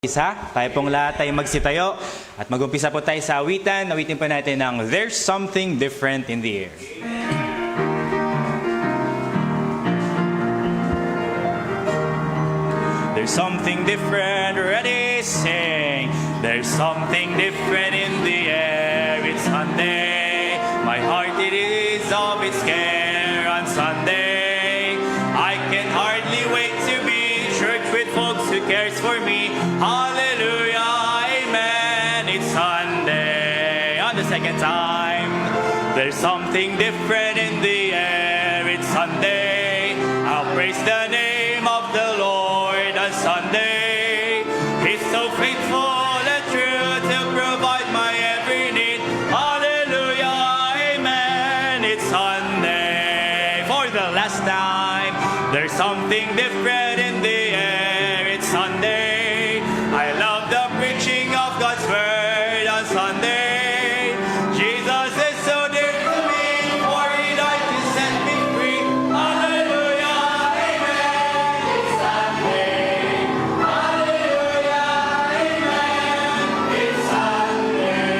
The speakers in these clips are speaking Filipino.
Tayo pong lahat ay magsitayo at mag-umpisa po tayo sa awitan. Awitin po natin ng There's Something Different in the Air. There's something different, ready, sing. There's something different in the air. It's Sunday, my heart it is of its care on Sunday. I can hardly wait to be church with folks who cares for me. Hallelujah, amen, it's Sunday. On the second time, there's something different in the air. It's Sunday, I'll praise the name of the Lord on Sunday. He's so faithful and true to provide my every need. Hallelujah, amen, it's Sunday. For the last time, there's something different in the air. It's Sunday. I love the preaching of God's word on Sunday. Jesus is so dear to me, for He died to set me free. Hallelujah, amen, it's Sunday. Hallelujah, amen, it's Sunday.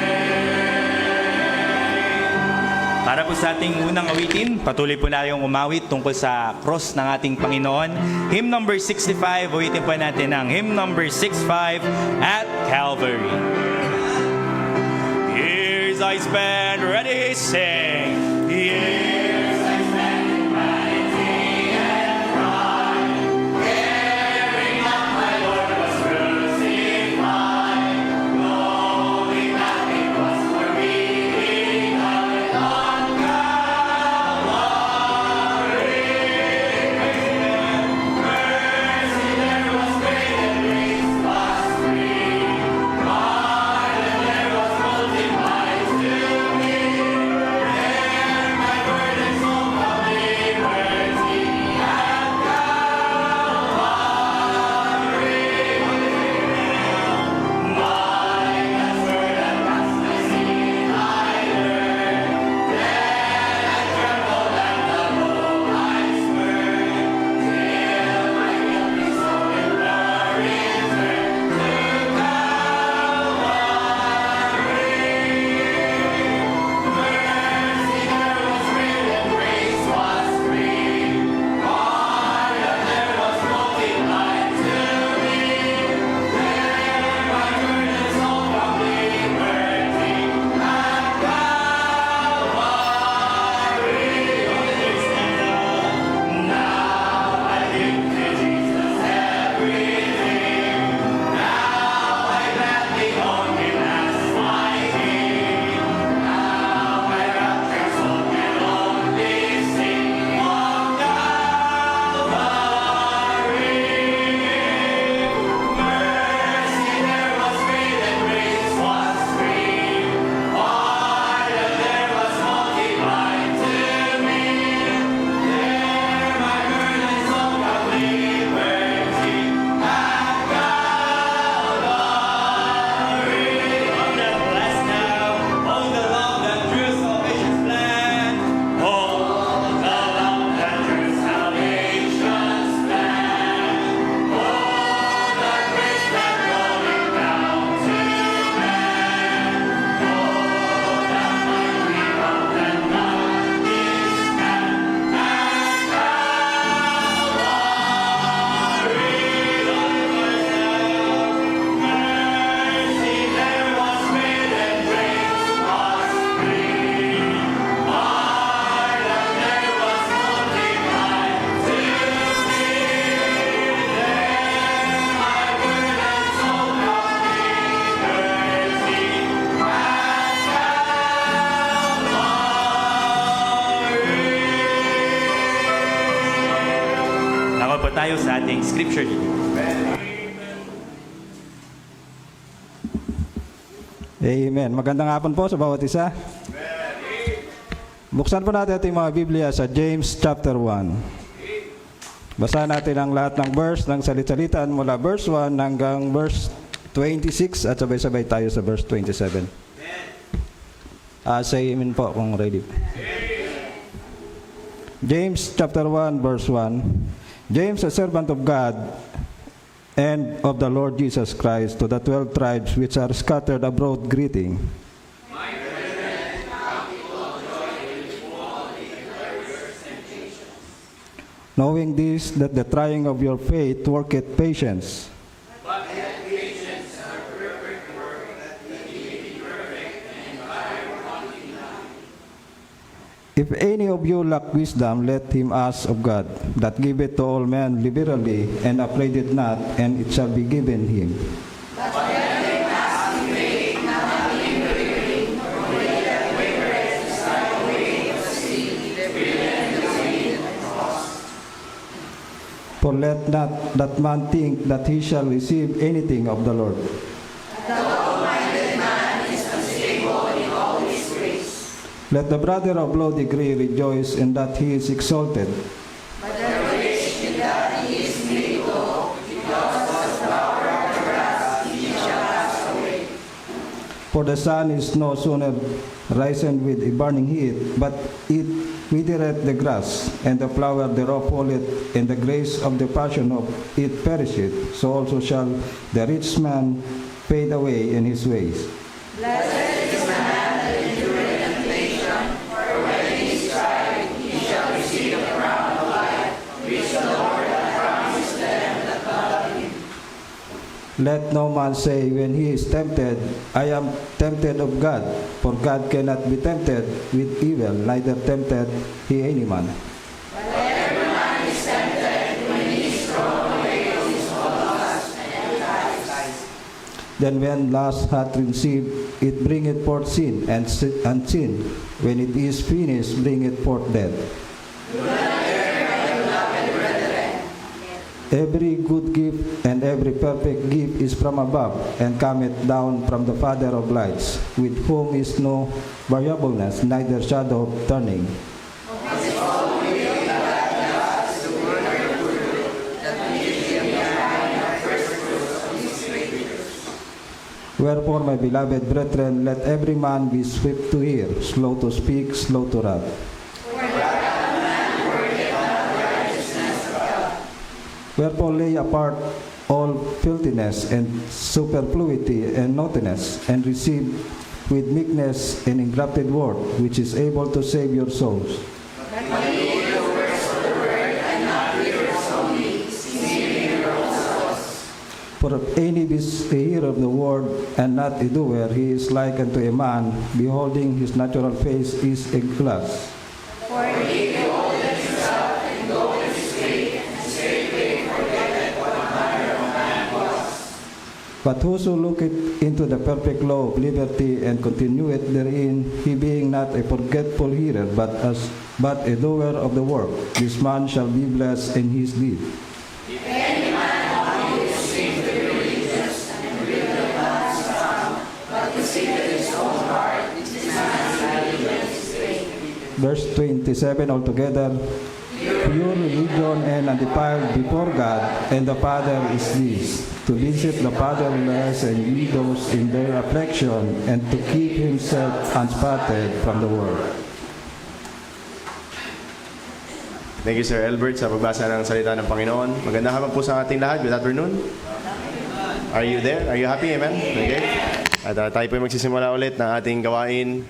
Para po sa ating unang awitin, patuloy po na yung umawit tungkol sa cross ng ating Panginoon. Hymn number 65, awitin po natin ang hymn number 65, At Calvary. Years I spent, ready, sing. Years I spent in vanity and pride, caring not my Lord was crucified, knowing that it was for me He died on Calvary. Mercy there was great and grace was free. Pardon there was multiplied to me. There my burdens all from liberty at Calvary. My master that cast my sin I learned. Then I trembled and the low eyes burned, till my guilty soul in glory turned to Calvary. Mercy there was great and grace was free. Pardon there was multiplied to me. There my burdens all from liberty at Calvary. Now I give to Jesus everything. Now I gladly own Him as my King. Now my raptured soul can only sing of Calvary. Mercy there was great and grace was free. Pardon there was multiplied to me. There my burdens all from liberty at Calvary. On that blessed now, oh the love that drew salvation's plan. Oh, the love that drew salvation's plan. Oh, the grace that rolling down to man. Oh, that might we love that not distant at Mercy there was great and grace was free. Pardon there was multiplied to me. There my burdens all from liberty at Calvary. Nako po tayo sa ating scripture reading. Amen. Magandang hapon po sa bawat isa. Buksan po natin ating mga Biblia sa James chapter 1. Basahin natin ang lahat ng verse ng salit-salitan mula verse 1 hanggang verse 26 at sabay-sabay tayo sa verse 27. Say amen po kung ready. James chapter 1 verse 1. James, a servant of God and of the Lord Jesus Christ to the 12 tribes which are scattered abroad greeting. Knowing this, that the trying of your faith worketh patience. If any of you lack wisdom, let him ask of God, that giveth to all men liberally, and upbraideth not, and it shall be given him. For let not that man think that he shall receive anything of the Lord. Let the brother of low degree rejoice in that he is exalted. For the sun is no sooner risen with a burning heat, but it withereth the grass, and the flower thereof falleth, and the grace of the passion of it perisheth. So also shall the rich man fade away in his ways. Let no man say when he is tempted, I am tempted of God, for God cannot be tempted with evil, neither tempted he any man. Then when lust hath received, it bringeth forth sin, and sin, when it is finished, bringeth forth death. Every good gift and every perfect gift is from above, and cometh down from the Father of lights, with whom is no variableness, neither shadow of turning. Wherefore, my beloved brethren, let every man be swift to hear, slow to speak, slow to wrath. Wherefore lay apart all filthiness and superfluity and naughtiness, and receive with meekness an engrafted word, which is able to save your souls. For if any be a hearer of the word and not a doer, he is like unto a man, beholding his natural face is a glass. But whoso looketh into the perfect law of liberty and continueth therein, he being not a forgetful hearer, but a doer of the work, this man shall be blessed in his deed. Verse 27 altogether, pure religion and undefiled before God and the Father is this, to visit the fatherless and widows in their affliction, and to keep himself unspotted from the world. Thank you, Sir Albert, sa pagbasa ng salita ng Panginoon. Magandang hapon po sa ating lahat. Good afternoon. Are you there? Are you happy? Amen? Okay. At tayo po magsisimula ulit ng ating gawain.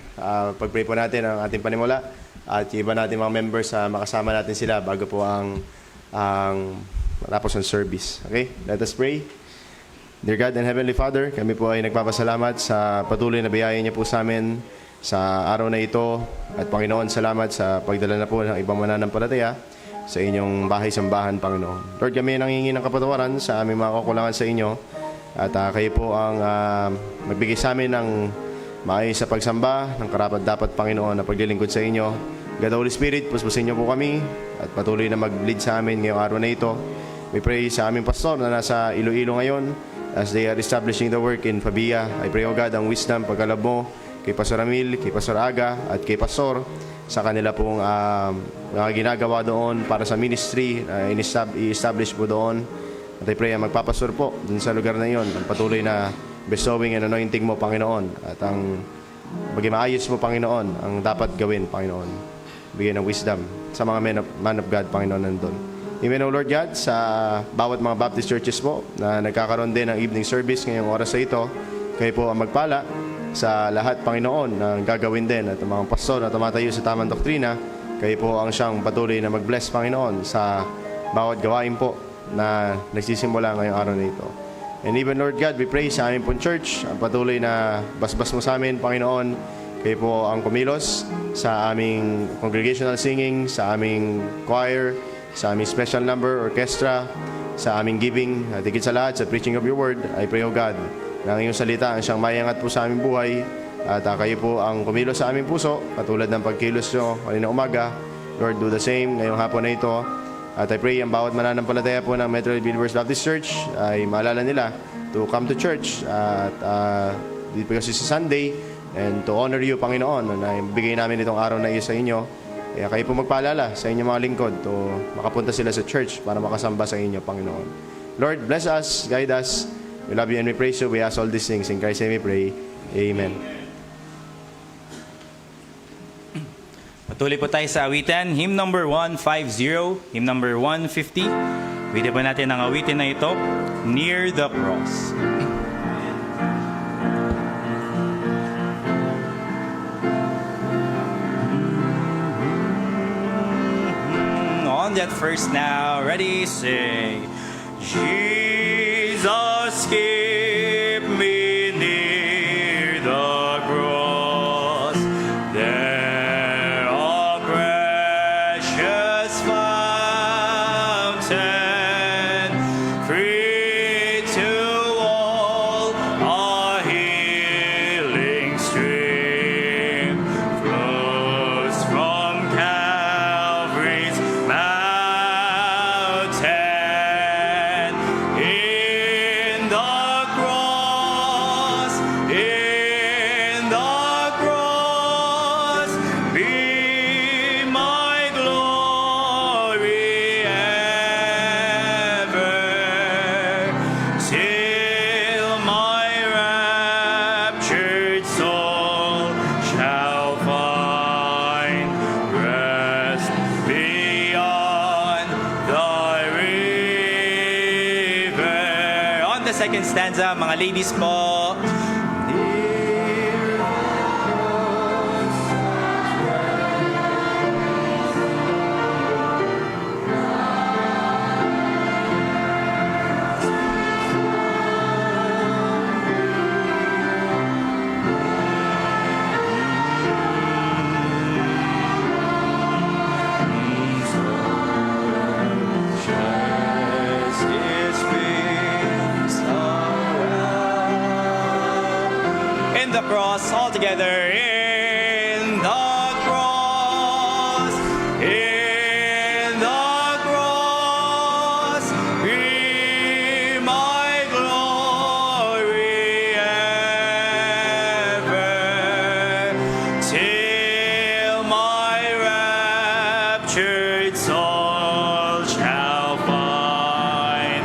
Pag-pray po natin ang ating panimula. At iba natin mga members, makasama natin sila bago po ang matapos ng service. Okay? Let us pray. Dear God and Heavenly Father, kami po ay nagpapasalamat sa patuloy na biyaya niyo po sa amin sa araw na ito. At Panginoon, salamat sa pagdala na po ng ibang mananampalataya sa inyong bahay-sambahan, Panginoon. Lord, kami nanghingi ng kapatawaran sa aming mga kakulangan sa inyo. At kayo po ang magbigay sa amin ng maayos sa pagsamba, ng karapat-dapat, Panginoon, na paglilingkod sa inyo. God, Holy Spirit, puspusin niyo po kami at patuloy na mag-lead sa amin ngayong araw na ito. We pray sa aming pastor na nasa Iloilo ngayon as they are establishing the work in Fabia. I pray, O God, ang wisdom, pagkalab mo kay Pastor Amil, kay Pastor Aga, at kay Pastor sa kanila pong mga ginagawa doon para sa ministry, i-establish po doon. At I pray, magpapastor po dun sa lugar na iyon, ang patuloy na bestowing and anointing mo, Panginoon, at ang maging maayos mo, Panginoon, ang dapat gawin, Panginoon. Bigyan ng wisdom sa mga man of God, Panginoon, nandun. Even, O Lord God, sa bawat mga Baptist churches po na nagkakaroon din ng evening service ngayong oras na ito, kayo po ang magpala sa lahat, Panginoon, na gagawin din at ang mga pastor na tumatayo sa tamang doktrina, kayo po ang siyang patuloy na mag-bless, Panginoon, sa bawat gawain po na nagsisimula ngayong araw na ito. And even, Lord God, we pray sa aming pong church, ang patuloy na basbas mo sa amin, Panginoon, kayo po ang kumilos sa aming congregational singing, sa aming choir, sa aming special number, orchestra, sa aming giving, at higit sa lahat, sa preaching of your word. I pray, O God, na ang iyong salita ang siyang mayangat po sa aming buhay, at kayo po ang kumilos sa aming puso, katulad ng pagkilos nyo kanina umaga. Lord, do the same ngayong hapon na ito. At I pray ang bawat mananampalataya po ng Metro Believers Baptist Church ay maalala nila to come to church at dito kasi sa Sunday, and to honor you, Panginoon, na bigay namin itong araw na iyo sa inyo. Kaya kayo po magpaalala sa inyong mga lingkod to makapunta sila sa church para makasamba sa inyo, Panginoon. Lord, bless us, guide us. We love you and we praise you. We ask all these things in Christ's name we pray. Amen. Patuloy po tayo sa awitan. Hymn number 150, hymn number 150. Awitin po natin ang awitin na ito, Near the Cross. On that first now, ready, sing. Jesus, keep me near the cross. There a precious fountain, free to all, a healing stream flows from Calvary's mountain. In the cross, be my glory ever, till my raptured soul shall find rest beyond the river. On the second stanza, mga ladies po. In the cross, all together. In the cross, be my glory ever, till my raptured soul shall find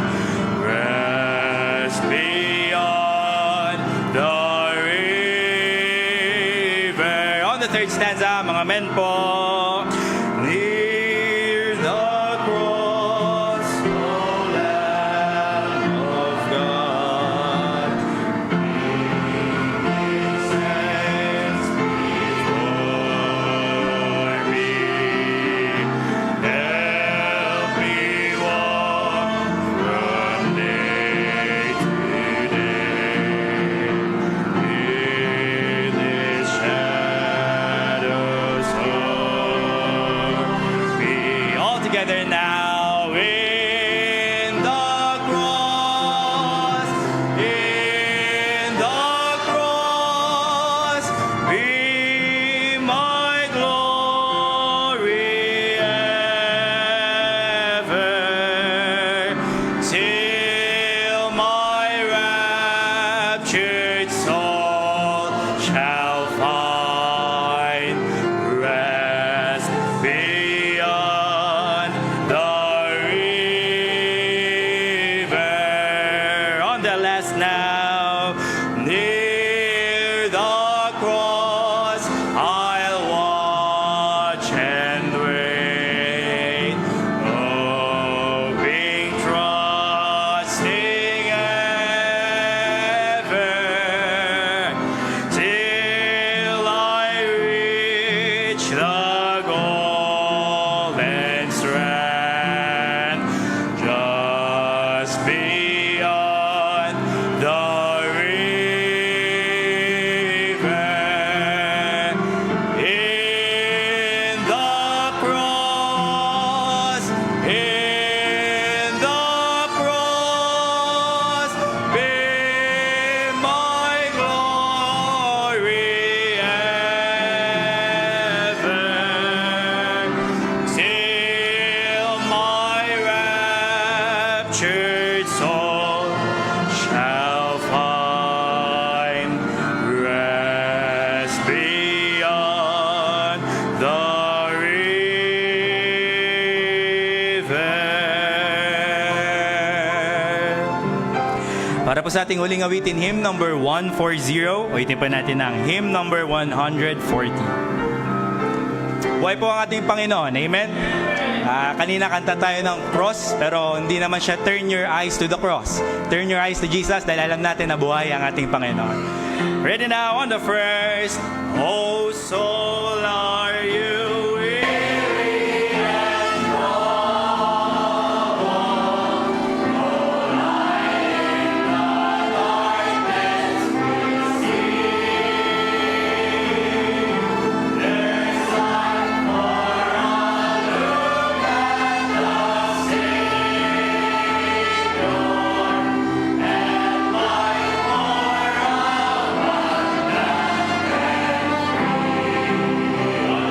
rest beyond the river. On the third stanza, mga men po. Near the cross, O Lamb of God, sends before me. Help me walk from day to day in this shadows of beyond the river. In the cross, be my glory ever. Till my raptured soul shall find rest beyond the river. Para po sa ating huling awitin, hymn number 140, ulitin pa natin ang hymn number 140. Buhay po ang ating Panginoon. Amen? Kanina kanta tayo ng cross, pero hindi naman siya turn your eyes to the cross. Turn your eyes to Jesus dahil alam natin na buhay ang ating Panginoon. Ready now on the first. Oh soul, are you weary and troubled? Oh light in the darkness we see. There's light for all who can love Savior, and light for all one that can free.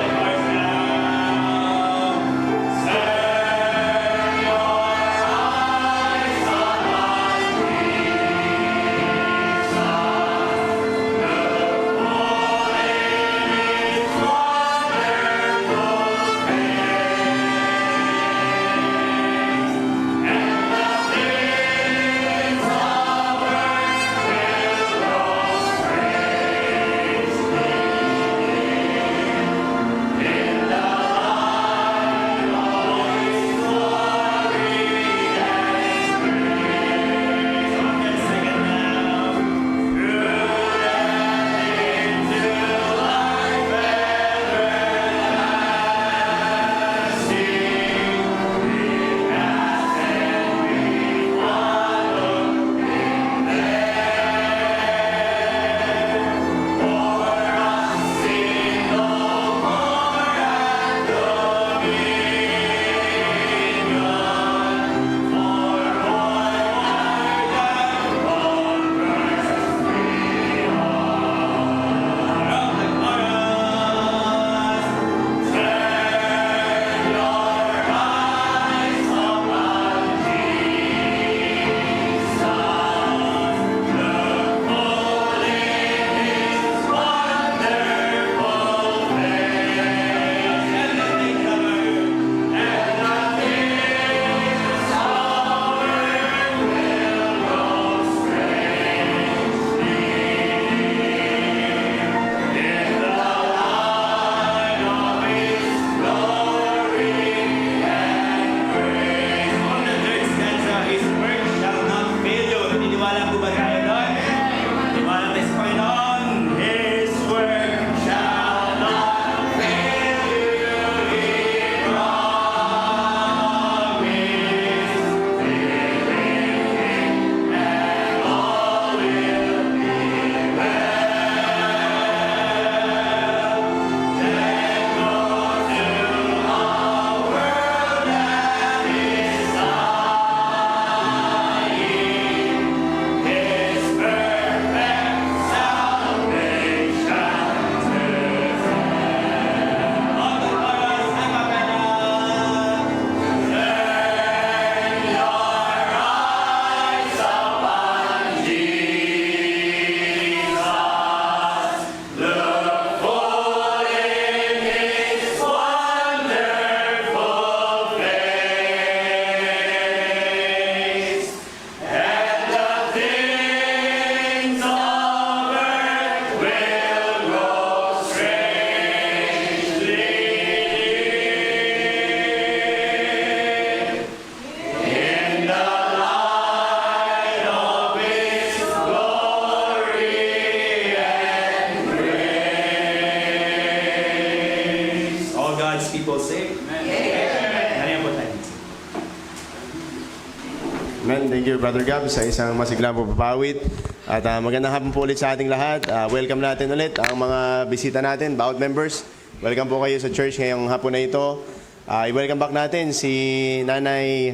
Thank you, Brother Gab, sa isang masiglang pagpapawit. At magandang hapon po ulit sa ating lahat. Welcome natin ulit ang mga bisita natin, bawat members. Welcome po kayo sa church ngayong hapon na ito. I-welcome back natin si Nanay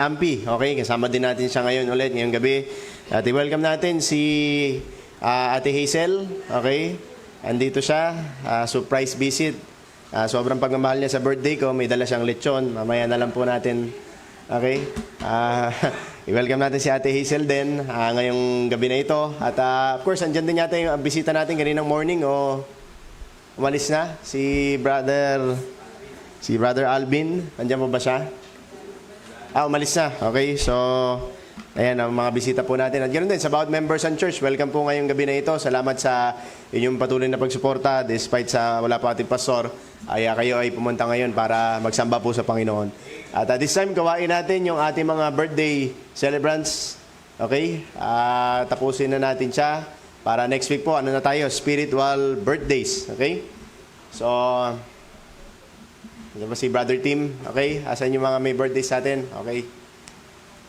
Ampi. Okay, kasama din natin siya ngayon ulit, ngayong gabi. At i-welcome natin si Ate Hazel. Okay, andito siya. Surprise visit. Sobrang pagmamahal niya sa birthday ko. May dala siyang lechon. Mamaya na lang po natin. Okay? I-welcome natin si Ate Hazel din ngayong gabi na ito. At of course, andyan din yata yung bisita natin kaninang morning o umalis na. Si Brother Alvin. Andyan po ba siya? Umalis na. Okay, so ayan ang mga bisita po natin. At ganoon din sa bawat members ng church. Welcome po ngayong gabi na ito. Salamat sa inyong patuloy na pagsuporta despite sa wala pa ating pastor. Kayo ay pumunta ngayon para magsamba po sa Panginoon. At this time, gawain natin yung ating mga birthday celebrants. Okay? Tapusin na natin siya. Para next week po, ano na tayo? Spiritual birthdays. Okay? So, yan ba si Brother Tim? Okay? Asan yung mga may birthdays sa atin? Okay?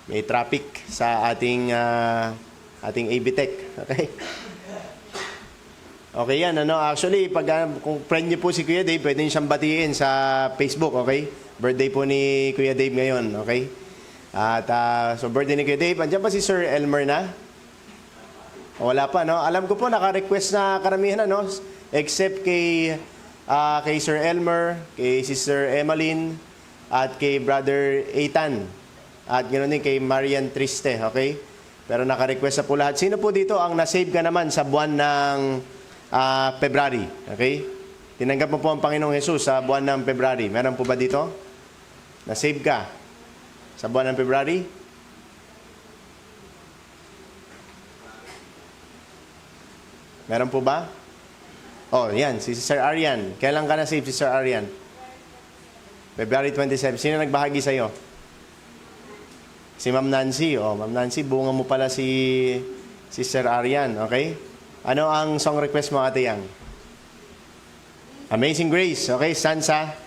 May traffic sa ating AB Tech. Okay? Okay yan, actually, kung friend niyo po si Kuya Dave, pwede niyo siyang batiin sa Facebook, okay? Birthday po ni Kuya Dave ngayon, okay? At so birthday ni Kuya Dave, andyan pa si Sir Elmer na? Wala pa, no? Alam ko po, naka-request na karamihan, no? Except kay Sir Elmer, kay Sister Emmeline, at kay Brother Ethan. At ganoon din kay Marian Triste, okay? Pero naka-request na po lahat. Sino po dito ang nasave ka naman sa buwan ng February, okay? Tinanggap mo po ang Panginoong Jesus sa buwan ng February. Meron po ba dito? Na-save ka sa buwan ng February? Meron po ba? Oh, yan, si Sir Arian. Kailan ka na-save si Sir Arian? February 27. Sino nagbahagi sa'yo? Si Ma'am Nancy. Oh, Ma'am Nancy, bunga mo pala si Sir Arian, okay? Ano ang song request mo, Ate Yang? Amazing Grace. Okay, stanza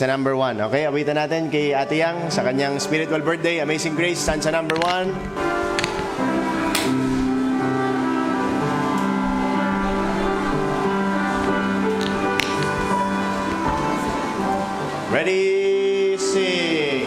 number 1. Okay, awitan natin kay Ate Yang sa kanyang spiritual birthday. Amazing Grace, stanza number 1. Ready, sing.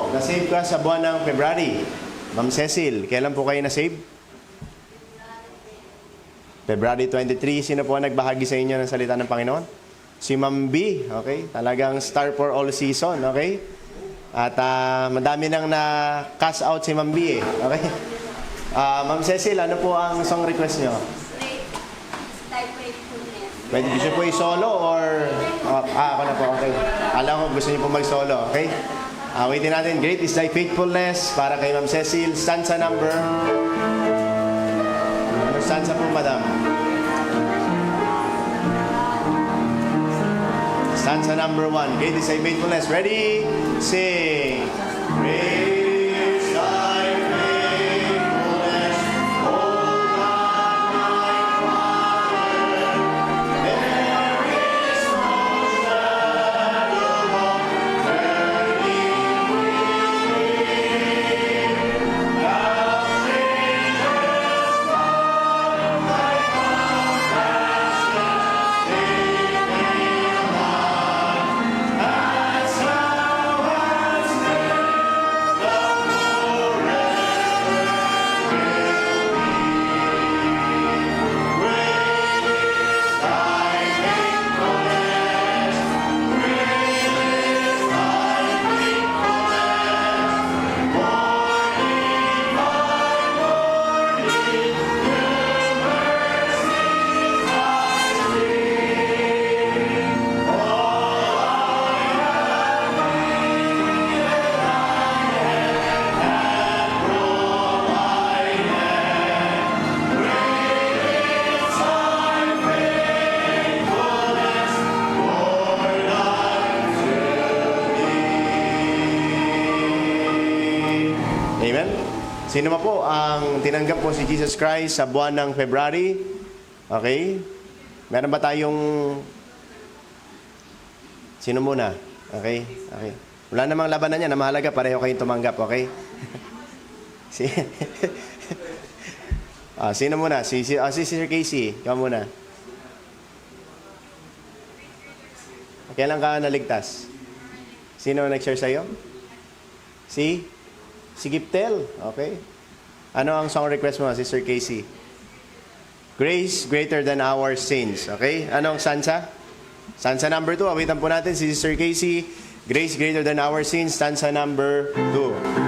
Na-save ka sa buwan ng February. Ma'am Cecil, kailan po kayo na-save? February 23. Sino po ang nagbahagi sa inyo ng salita ng Panginoon? Si Ma'am B. Okay? Talagang star for all season. Okay? At madami nang na-cast out si Ma'am B. Okay? Ma'am Cecil, ano po ang song request nyo? Pwede gusto po i-solo or... ako na po. Okay. Alam ko gusto niyo po mag-solo. Okay? Awitin natin, Great is Thy Faithfulness para kay Ma'am Cecil. Stanza number. Ano stanza po, Madam? Stanza number 1. Great is Thy Faithfulness. Ready? Sing. Great is Thy faithfulness, O God, my Father. There is no shadow of turning. Sino ba po ang tinanggap po si Jesus Christ sa buwan ng February? Okay? Meron ba tayong... Sino muna? Okay? Okay. Wala namang labanan yan. Ang mahalaga, pareho kayong tumanggap. Okay? si... sino muna? Si Sir Casey. Ikaw muna. Kailan ka naligtas? Sino nag-share sa'yo? Si Giptel. Okay. Ano ang song request mo, Sister Casey? Grace greater than our sins. Okay? Anong stanza? Stanza number 2. Awitan po natin si Sister Casey. Grace greater than our sins. Stanza number 2.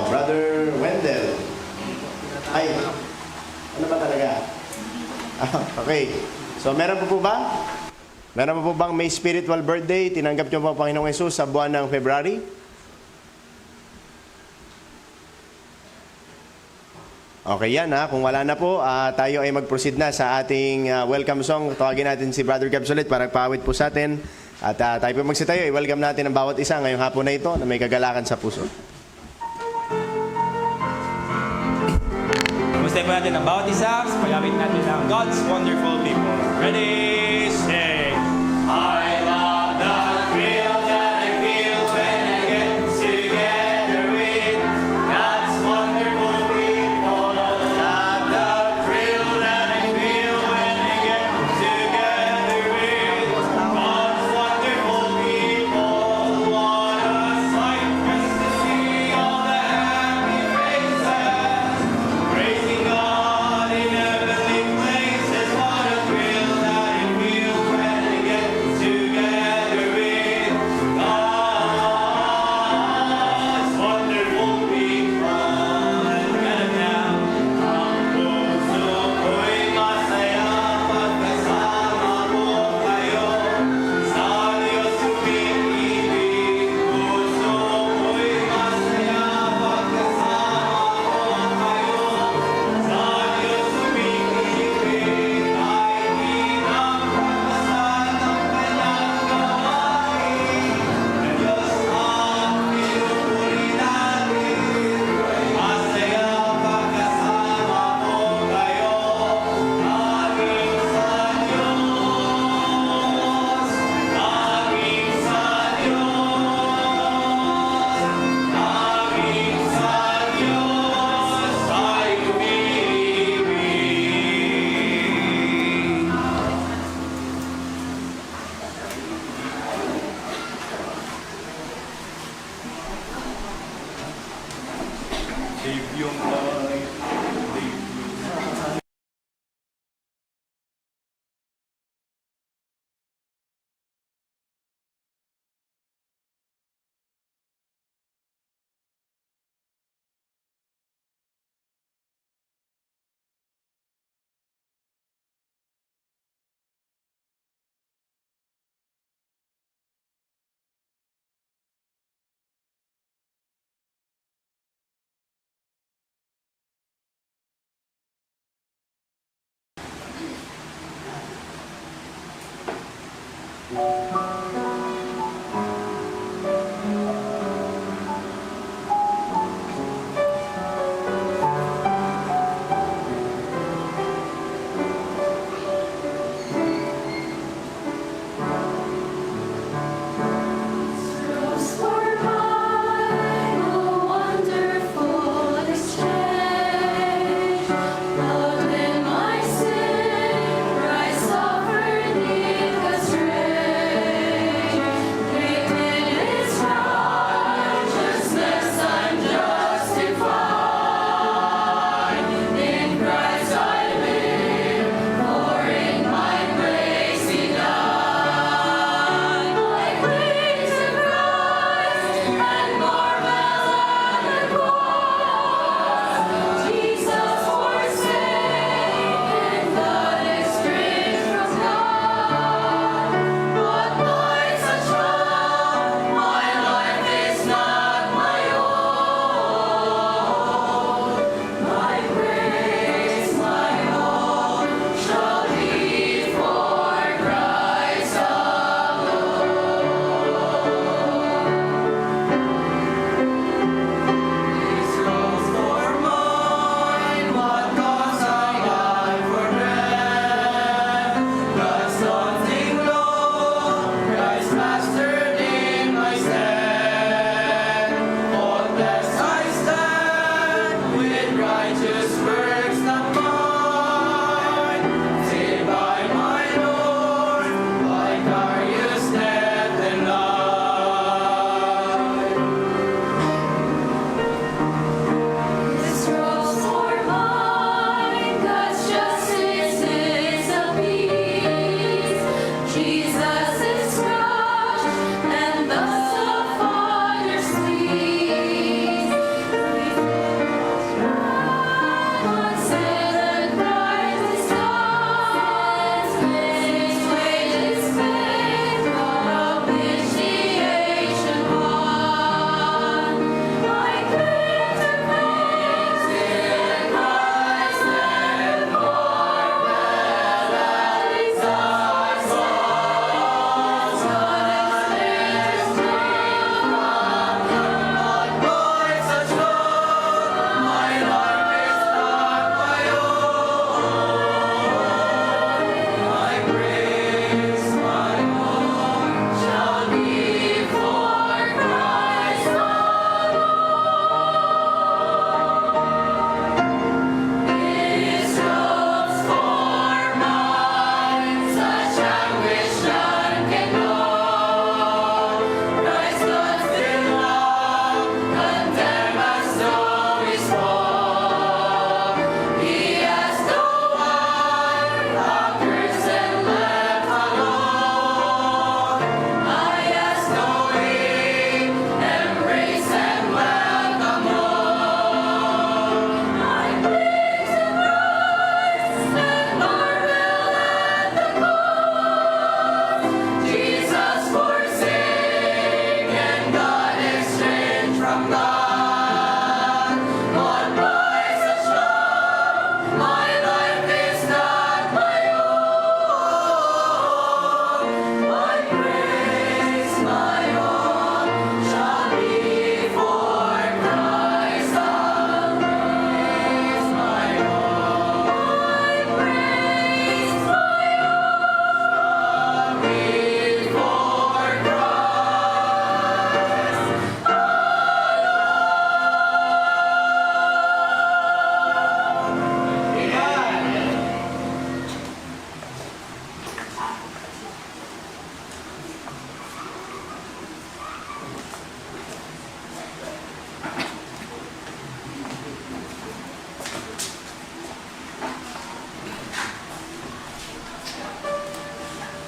Brother Wendell. Ay, ano ba talaga? Okay. So, meron po ba? Meron po bang may spiritual birthday? Tinanggap niyo po ang Panginoong Yesus sa buwan ng February? Okay yan ha. Kung wala na po, tayo ay mag-proceed na sa ating welcome song. Tawagin natin si Brother Gabs ulit para pawit po sa atin. At tayo po magsitayo. I-welcome natin ang bawat isa ngayong hapon na ito na may kagalakan sa puso. Kumusta po natin ang bawat isa? Paggamit natin ang God's Wonderful People. Ready, sing! I love the thrill that I feel when I get together with God's wonderful people. Love the thrill that I feel when I get together with God's wonderful people. What a sight just to see all the happy faces, praising God in heavenly places. What a thrill that I feel when I get together with God's wonderful people. Ganun na, ang puso ko'y masaya pagkasama mo kayo. Sa Diyos umiibig, puso ko'y masaya pagkasama mo kayo. Sa Diyos umiibig, kahit di napapasan ang kanyang gawain. Ang Diyos ang pinupuri natin, masaya pagkasama mo kayo. Laging sa Diyos, laging sa Diyos, laging sa Diyos ay umiibig. Live yung life, live yung life.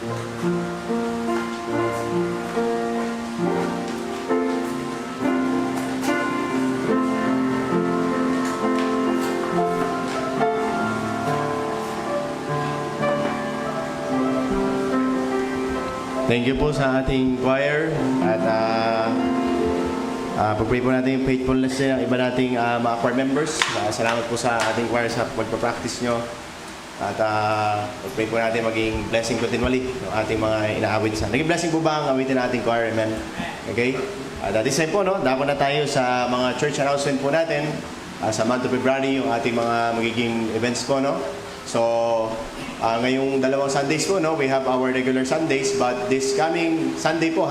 Thank you po sa ating choir at pag-pray po natin yung faithfulness ng iba nating mga choir members. Salamat po sa ating choir sa pagpapractice nyo at pag-pray po natin maging blessing continually ng ating mga inaawit sa. Naging blessing po ba ang awitin nating choir? Amen? Okay? At this time po, dako na tayo sa mga church announcement po natin sa month of February, yung ating mga magiging events po. So, ngayong dalawang Sundays po, we have our regular Sundays, but this coming Sunday po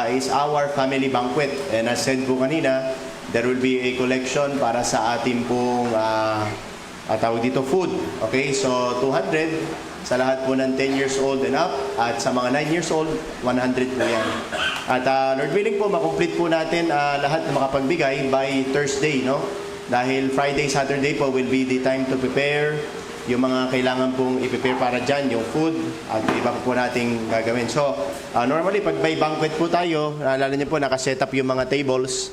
is our family banquet. And as said po kanina, there will be a collection para sa ating pong tawag dito food. Okay, so 200 sa lahat po ng 10 years old and up, at sa mga 9 years old, 100 po yan. At Lord willing po, makomplete po natin lahat na makapagbigay by Thursday, dahil Friday, Saturday po will be the time to prepare yung mga kailangan pong i-prepare para dyan, yung food, at iba po nating gagawin. So, normally, pag may banquet po tayo, naalala niyo po, nakaset up yung mga tables.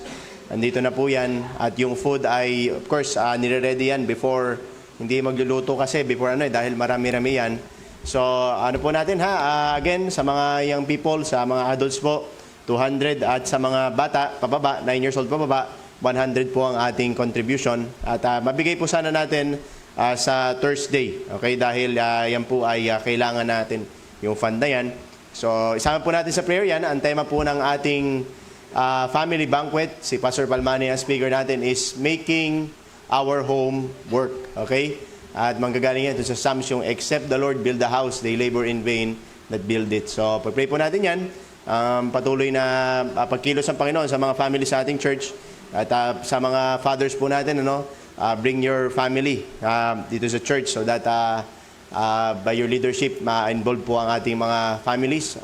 Andito na po yan. At yung food ay, of course, nire-ready yan before, hindi magluluto kasi, before dahil marami-rami yan. So, ano po natin again, sa mga young people, sa mga adults po, 200, at sa mga bata, pababa, 9 years old pababa, 100 po ang ating contribution. At mabigay po sana natin sa Thursday, okay? Dahil yan po ay kailangan natin yung fund na yan. So, isama po natin sa prayer yan. Ang tema po ng ating family banquet, si Pastor Palmani ang speaker natin, is making our home work, okay? At manggagaling yan sa Psalms yung, except the Lord build the house, they labor in vain that build it. So, pag-pray po natin yan, patuloy na pagkilos ng Panginoon sa mga family sa ating church, at sa mga fathers po natin, bring your family dito sa church so that by your leadership, ma-involve po ang ating mga families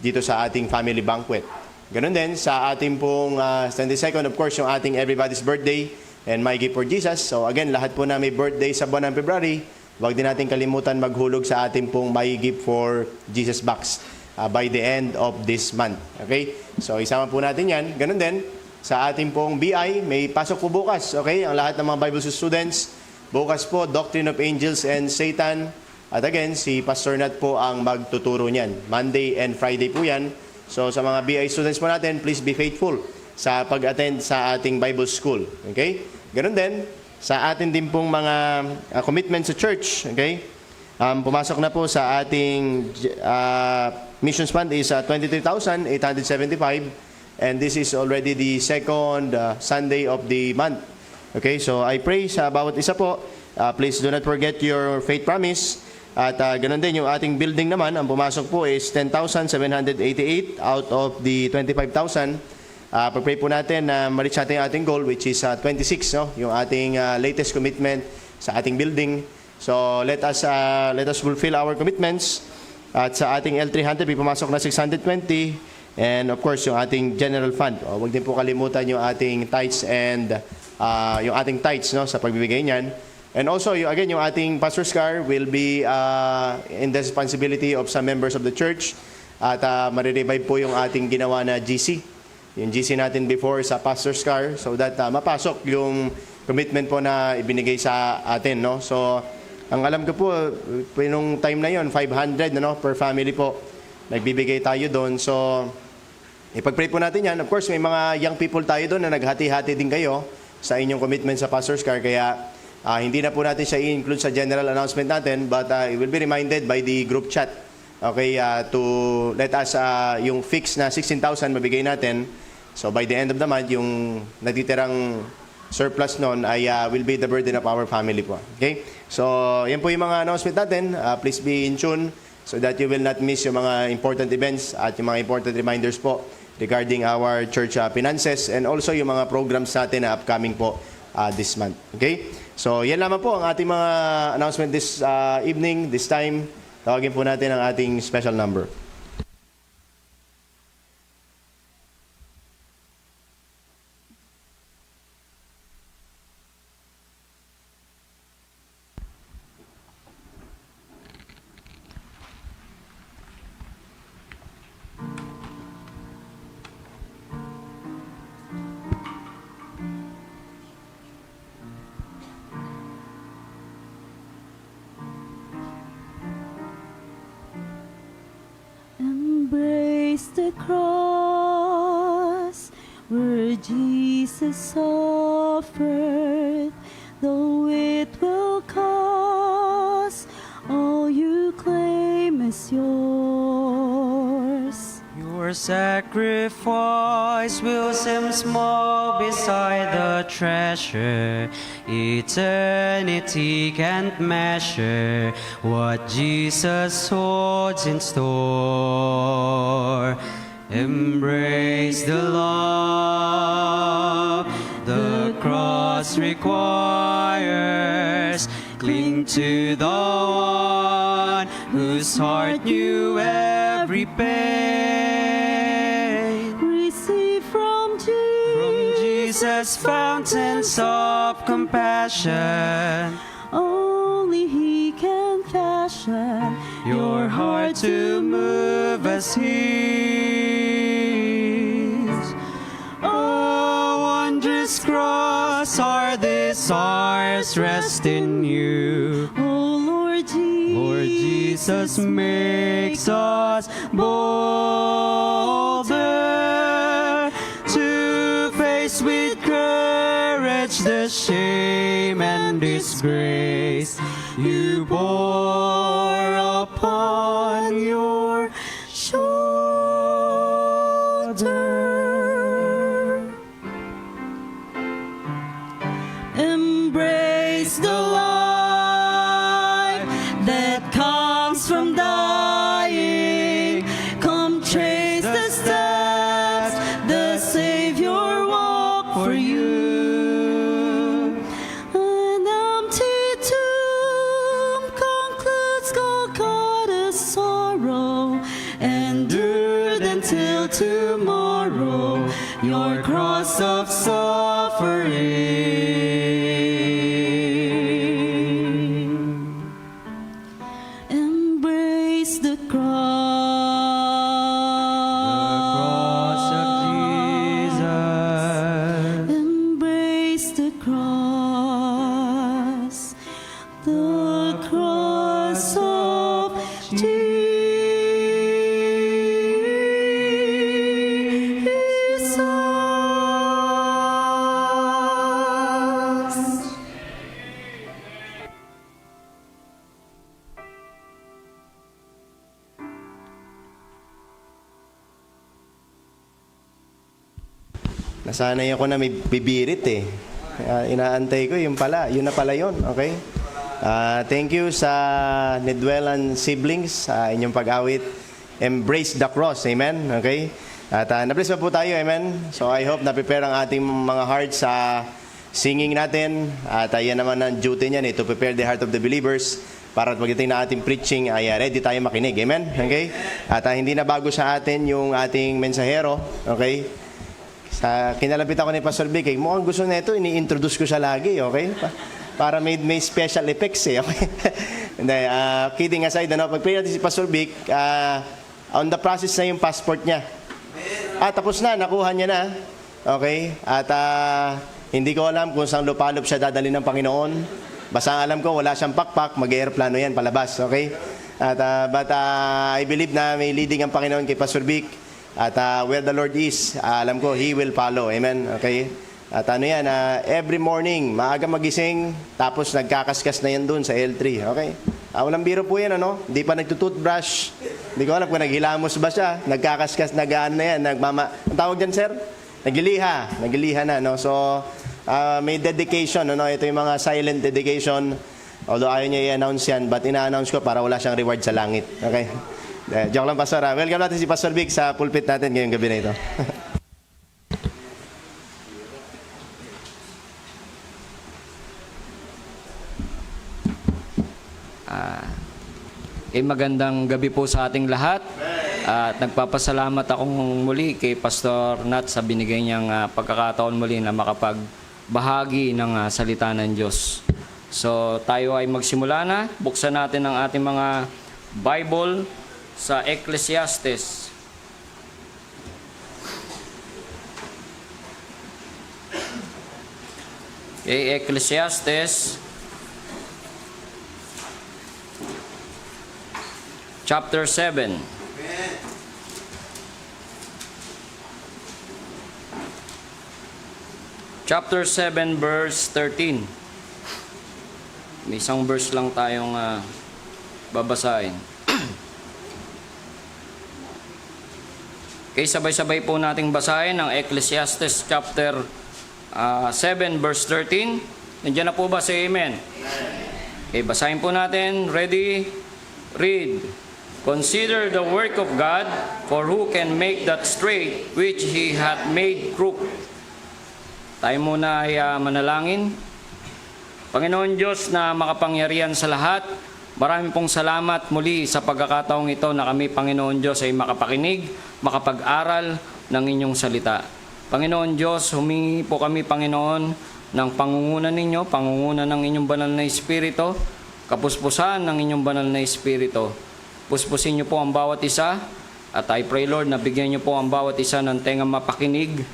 dito sa ating family banquet. Ganun din, sa ating pong 22nd, of course, yung ating everybody's birthday and My Gift for Jesus. So again, lahat po na may birthday sa buwan ng February, huwag din natin kalimutan maghulog sa ating pong My Gift for Jesus box by the end of this month. Okay? So isama po natin yan. Ganun din, sa ating pong BI, may pasok po bukas, okay? Ang lahat ng mga Bible students, bukas po, Doctrine of Angels and Satan. At again, si Pastor Nat po ang magtuturo niyan. Monday and Friday po yan. So sa mga BI students po natin, please be faithful sa pag-attend sa ating Bible school, okay? Ganun din, sa atin din pong mga commitment sa church, okay? Pumasok na po sa ating missions fund is 23,875. And this is already the second Sunday of the month. Okay, so I pray sa bawat isa po, please do not forget your faith promise. At ganun din, yung ating building naman, ang pumasok po is 10,788 out of the 25,000. Pag-pray po natin na ma-reach natin ating goal, which is 26, yung ating latest commitment sa ating building. So let us fulfill our commitments. At sa ating L300, may pumasok na 620. And of course, yung ating general fund. Huwag din po kalimutan yung ating tithes and yung ating tithes sa pagbibigay niyan. And also, yung ating pastor's car will be in the responsibility of some members of the church. At marirevive po yung ating ginawa na GC. Yung GC natin before sa pastor's car so that mapasok yung commitment po na ibinigay sa atin. So, ang alam ko po, nung time na yon 500 per family po. Nagbibigay tayo doon. So, ipag-pray po natin yan. Of course, may mga young people tayo doon na naghati-hati din kayo sa inyong commitment sa Pastor's Car. Kaya hindi na po natin siya i-include sa general announcement natin, but it will be reminded by the group chat. Okay, to let us yung fix na 16,000 mabigay natin. So by the end of the month, yung natitirang surplus nun ay will be the burden of our family po. Okay? So, yan po yung mga announcement natin. Please be in tune so that you will not miss yung mga important events at yung mga important reminders po regarding our church finances and also yung mga programs natin na upcoming po this month. Okay? So, yan lamang po ang ating mga announcement this evening, this time. Tawagin po natin ang ating special number. Embrace the cross where Jesus suffered, though it will cost all you claim is yours. Your sacrifice will seem small beside the treasure. Eternity can't measure what Jesus holds in store. Embrace the love the cross requires. Cling to the one whose heart knew every pain. Receive from Jesus fountains of compassion. only He can fashion Your heart to move as His. Oh, wondrous cross, our desires rest in you. Oh Lord Jesus, Lord Jesus makes us bolder to face with courage the shame and disgrace you bore upon your shoulder. Embrace the life that comes from dying. Come trace the steps the Savior walked for you. An empty tomb concludes Golgotha's sorrow, Endured until tomorrow your cross of suffering. embrace the cross. The cross of Jesus. Embrace the cross. The cross of Jesus. Nasanay ako na may bibirit eh. Inaantay ko, yun na pala yun, okay? Thank you sa Nedwelan siblings, inyong pag-awit. Embrace the cross, amen? Okay? At na-bless pa po tayo, amen? So I hope na-prepare ang ating mga hearts sa singing natin. At yan naman ang duty niyan, to prepare the heart of the believers para at pagdating na ating preaching ay ready tayo makinig, amen? Okay? At hindi na bago sa atin yung ating mensahero, okay? Sa kinalapit ako ni Pastor Vic, mukhang gusto na ito, ini-introduce ko siya lagi, okay? Para may special effects eh, okay? Hindi, kidding aside, pag-pray natin si Pastor Vic, on the process na yung passport niya. Tapos na, nakuha niya na, okay? At hindi ko alam kung saan lupalop siya dadali ng Panginoon. Basta alam ko, wala siyang pakpak, mag-aeroplano yan, palabas, okay? But I believe na may leading ang Panginoon kay Pastor Vic. At where the Lord is, alam ko, He will follow. Amen? Okay? At every morning, maaga magising, tapos nagkakaskas na yan dun sa L3. Okay? Walang biro po yan, ano? Hindi pa nagtutoothbrush. Hindi ko alam kung naghilamos ba siya. Nagkakaskas, ang tawag dyan, sir? Nagiliha na, no? So, may dedication, ano? Ito yung mga silent dedication. Although ayaw niya i-announce yan, but ina-announce ko para wala siyang reward sa langit. Okay? Joke lang, Pastor. Welcome natin si Pastor Vic sa pulpit natin ngayong gabi na ito. Magandang gabi po sa ating lahat. At nagpapasalamat akong muli kay Pastor Nat sa binigay niyang pagkakataon muli na makapagbahagi ng salita ng Diyos. So tayo ay magsimula na. Buksan natin ang ating mga Bible sa Ecclesiastes. Okay, Ecclesiastes chapter 7. chapter 7, verse 13. May isang verse lang tayong babasahin. Okay, sabay-sabay po nating basahin ang Ecclesiastes chapter 7, verse 13. Nandiyan na po ba? Say amen. Okay, basahin po natin. Ready? Read. Consider the work of God, for who can make that straight which He hath made crooked. Tayo muna ay manalangin. Panginoon Diyos na makapangyarihan sa lahat, maraming pong salamat muli sa pagkakataong ito na kami, Panginoon Diyos, ay makapakinig, makapag-aral ng inyong salita. Panginoon Diyos, humingi po kami, Panginoon, ng pangunguna ninyo, pangunguna ng inyong banal na Espiritu, kapuspusan ng inyong banal na Espiritu. Puspusin niyo po ang bawat isa, at I pray, Lord, na bigyan niyo po ang bawat isa ng tengang mapakinig,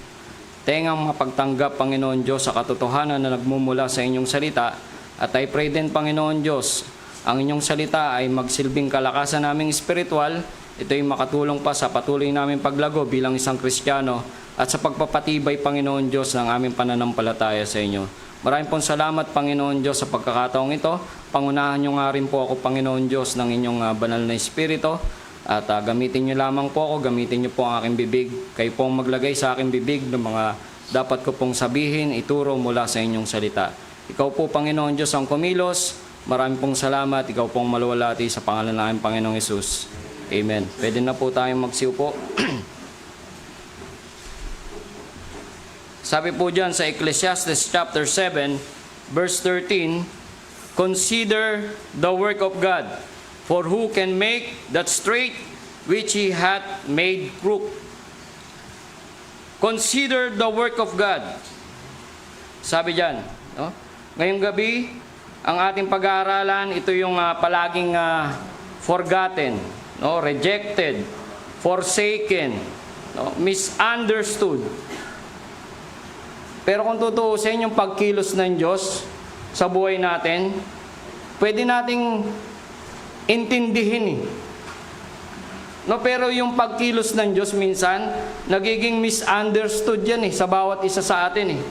tengang mapagtanggap, Panginoon Diyos, sa katotohanan na nagmumula sa inyong salita. At I pray din, Panginoon Diyos, ang inyong salita ay magsilbing kalakasan naming espiritual. Ito ay makatulong pa sa patuloy naming paglago bilang isang Kristiyano at sa pagpapatibay, Panginoon Diyos, ng aming pananampalataya sa inyo. Maraming pong salamat, Panginoon Diyos, sa pagkakataong ito. Pangunahan niyo nga rin po ako, Panginoon Diyos, ng inyong banal na Espiritu. At gamitin niyo lamang po ako, gamitin niyo po ang aking bibig. Kayo pong maglagay sa aking bibig ng mga dapat ko pong sabihin, ituro mula sa inyong salita. Ikaw po, Panginoon Diyos, ang kumilos. Maraming pong salamat. Ikaw pong maluwalhati sa pangalan ng aming Panginoong Hesus. Amen. Pwede na po tayong magsiupo. Sabi po dyan sa Ecclesiastes chapter 7, verse 13, consider the work of God, for who can make that straight which He hath made crooked. Consider the work of God. Sabi dyan, no? Ngayong gabi, ang ating pag-aaralan, ito yung palaging forgotten, no? Rejected, forsaken, no? Misunderstood. Pero kung tutuusin yung pagkilos ng Diyos sa buhay natin, pwede nating intindihin eh. No, pero yung pagkilos ng Diyos minsan, nagiging misunderstood yan eh, sa bawat isa sa atin eh.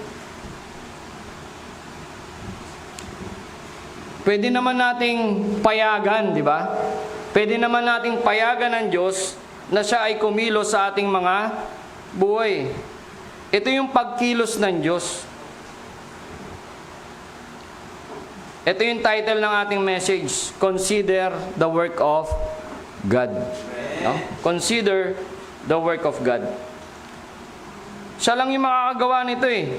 Pwede naman nating payagan, di ba? Pwede naman nating payagan ng Diyos na siya ay kumilos sa ating mga buhay. Ito yung pagkilos ng Diyos. Ito yung title ng ating message, Consider the Work of God. No? Consider the work of God. Siya lang yung makakagawa nito eh.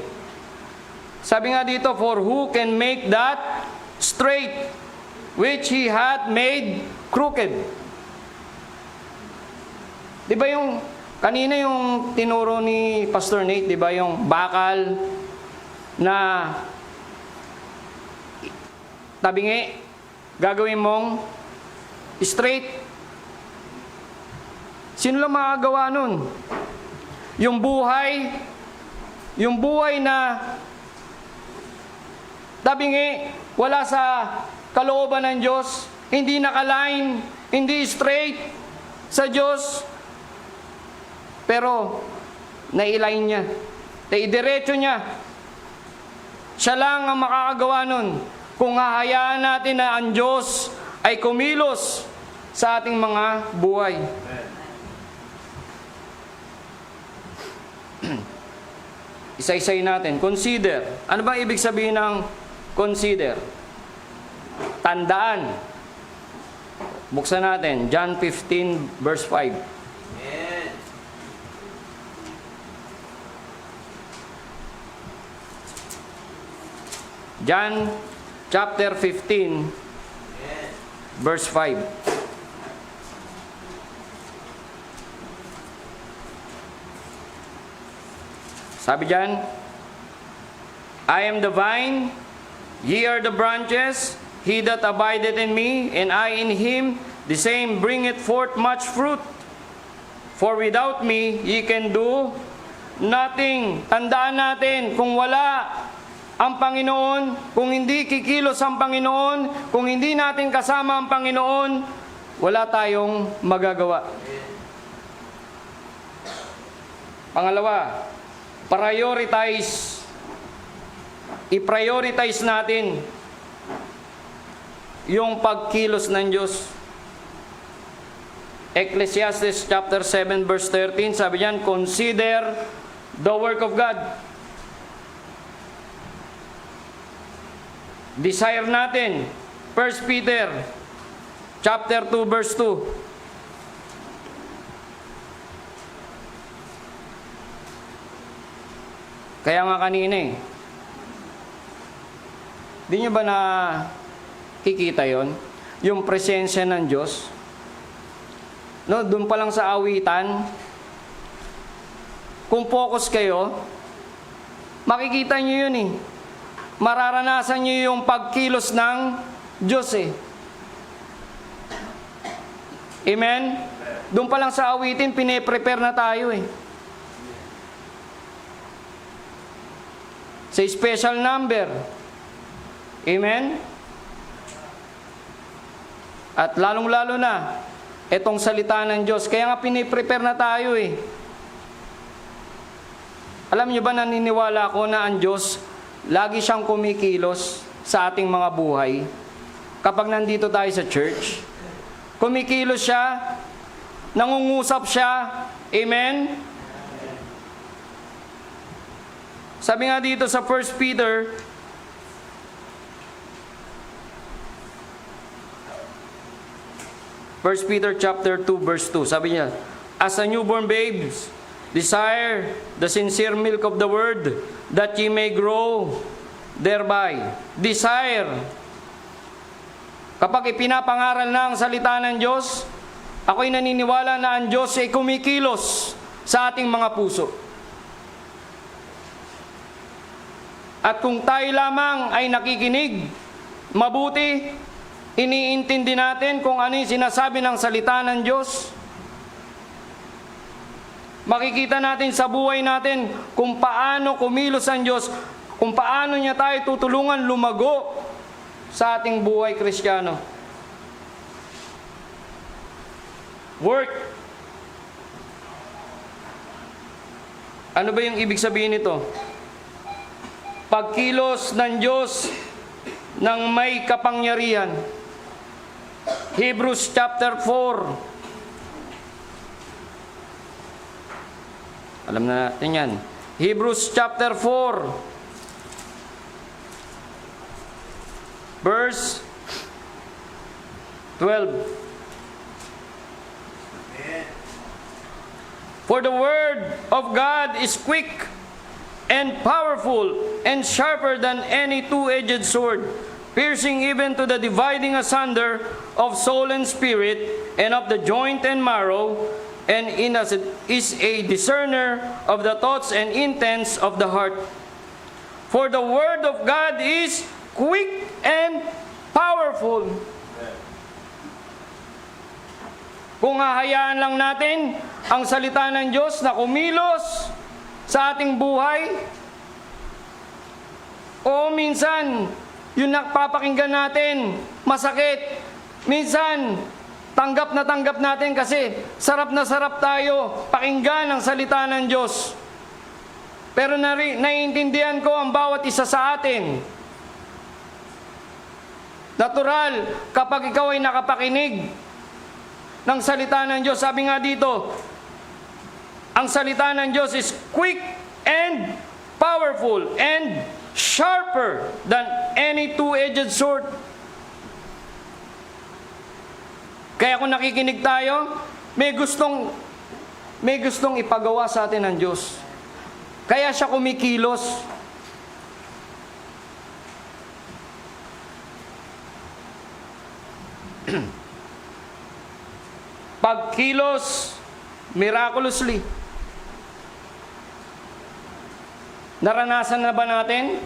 Sabi nga dito, for who can make that straight, which He hath made crooked. Di ba yung, kanina yung tinuro ni Pastor Nate, di ba yung bakal na tabingi, gagawin mong straight. Sino lang makagawa nun? Yung buhay na tabingi, wala sa kalooban ng Diyos, hindi nakaline, hindi straight sa Diyos, pero nailine niya, naidiretso niya. Siya lang ang makakagawa nun. Kung hahayaan natin na ang Diyos ay kumilos sa ating mga buhay. Isa-isay natin. Consider. Ano ba ibig sabihin ng consider? Tandaan. Buksan natin. John 15 verse 5. John chapter 15 verse 5. Sabi diyan, I am the vine, ye are the branches, he that abideth in me, and I in him, the same bringeth forth much fruit. For without me, ye can do nothing. Tandaan natin, kung wala ang Panginoon, kung hindi kikilos ang Panginoon, kung hindi natin kasama ang Panginoon, wala tayong magagawa. Pangalawa, prioritize i-prioritize natin yung pagkilos ng Diyos. Ecclesiastes chapter 7 verse 13, sabi diyan, consider the work of God. Desire natin. 1 Peter chapter 2 verse 2. Kaya nga kanina di nyo ba nakikita yon? Yung presensya ng Diyos? No, doon pa lang sa awitan, kung focus kayo, makikita nyo yun Mararanasan nyo yung pagkilos ng Diyos Amen? Doon pa lang sa awitin, pine-prepare na tayo Sa special number. Amen? At lalong-lalo na, itong salita ng Diyos. Kaya nga piniprepare na tayo Alam niyo ba, naniniwala ako na ang Diyos, lagi siyang kumikilos sa ating mga buhay. Kapag nandito tayo sa church, kumikilos siya, nangungusap siya. Amen? Sabi nga dito sa 1 Peter, chapter 2 verse 2, sabi niya, as a newborn babes, desire the sincere milk of the word, that ye may grow thereby. Desire. Kapag ipinapangaral na ang salita ng Diyos, ako'y naniniwala na ang Diyos ay kumikilos sa ating mga puso. At kung tayo lamang ay nakikinig, mabuti, iniintindi natin kung ano yung sinasabi ng salita ng Diyos. Makikita natin sa buhay natin kung paano kumilos ang Diyos, kung paano niya tayo tutulungan lumago sa ating buhay Kristiyano. Work. Ano ba yung ibig sabihin nito? Pagkilos ng Diyos ng may kapangyarihan. Hebrews chapter 4. Alam na natin yan. Hebrews chapter 4. Verse 12. For the word of God is quick and powerful and sharper than any two-edged sword, piercing even to the dividing asunder of soul and spirit, and of the joint and marrow, and is a discerner of the thoughts and intents of the heart. For the word of God is quick and powerful. Kung hahayaan lang natin ang salita ng Diyos na kumilos sa ating buhay, o minsan, yung napapakinggan natin, masakit. Minsan, tanggap natin kasi sarap na sarap tayo pakinggan ang salita ng Diyos. Pero naiintindihan ko ang bawat isa sa atin. Natural, kapag ikaw ay nakapakinig ng salita ng Diyos, sabi nga dito, ang salita ng Diyos is quick and powerful and sharper than any two-edged sword. Kaya kung nakikinig tayo, may gustong ipagawa sa atin ng Diyos. Kaya siya kumikilos. Pagkilos miraculously. Naranasan na ba natin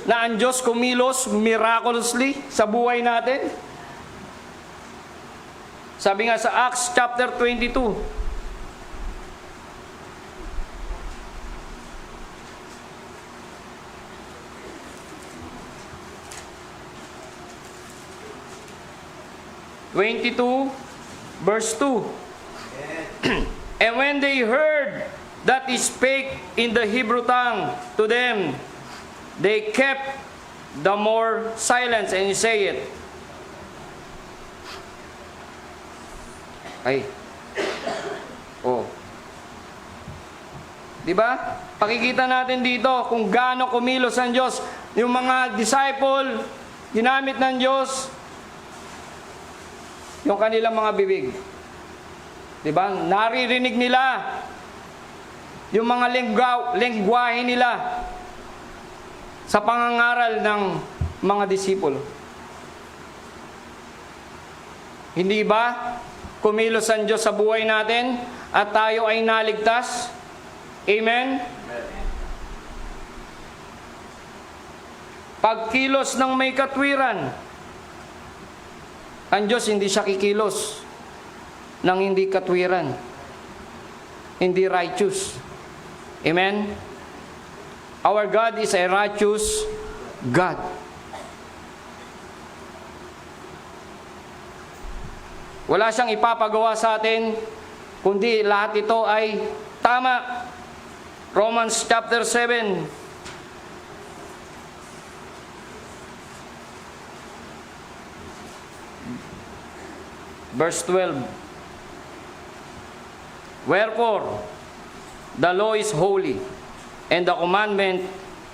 na ang Diyos kumilos miraculously sa buhay natin? Sabi nga sa Acts chapter 22. Verse 2. And when they heard that he spake in the Hebrew tongue to them, they kept the more silence, and you say it. Ay. Oh. Di ba? Pakikita natin dito kung gaano kumilos ang Diyos. Yung mga disciple, ginamit ng Diyos yung kanilang mga bibig. Di ba? Naririnig nila yung mga lengguwahe nila sa pangangaral ng mga disipulo. Hindi ba kumilos ang Diyos sa buhay natin at tayo ay naligtas? Amen? Pagkilos ng may katwiran, ang Diyos hindi siya kikilos ng hindi katwiran, hindi righteous. Amen? Our God is a righteous God. Wala siyang ipapagawa sa atin, kundi lahat ito ay tama. Romans chapter 7. Verse 12. Wherefore, the law is holy, and the commandment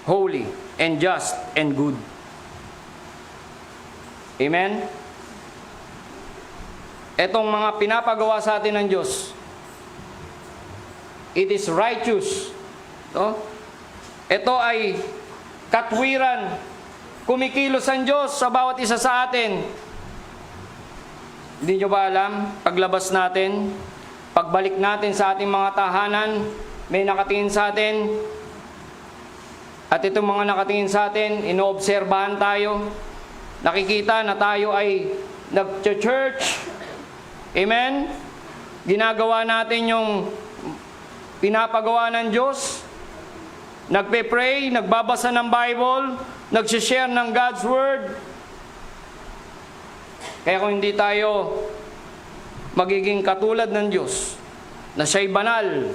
holy, and just, and good. Amen? Etong mga pinapagawa sa atin ng Diyos, it is righteous. Ito ay katwiran. Kumikilos ang Diyos sa bawat isa sa atin. Hindi nyo ba alam, paglabas natin, pagbalik natin sa ating mga tahanan, may nakatingin sa atin, at itong mga nakatingin sa atin, inoobserbahan tayo, nakikita na tayo ay nag-church. Amen? Ginagawa natin yung pinapagawa ng Diyos, nagpe-pray, nagbabasa ng Bible, nagsishare ng God's Word. Kaya kung hindi tayo magiging katulad ng Diyos, na siya'y banal,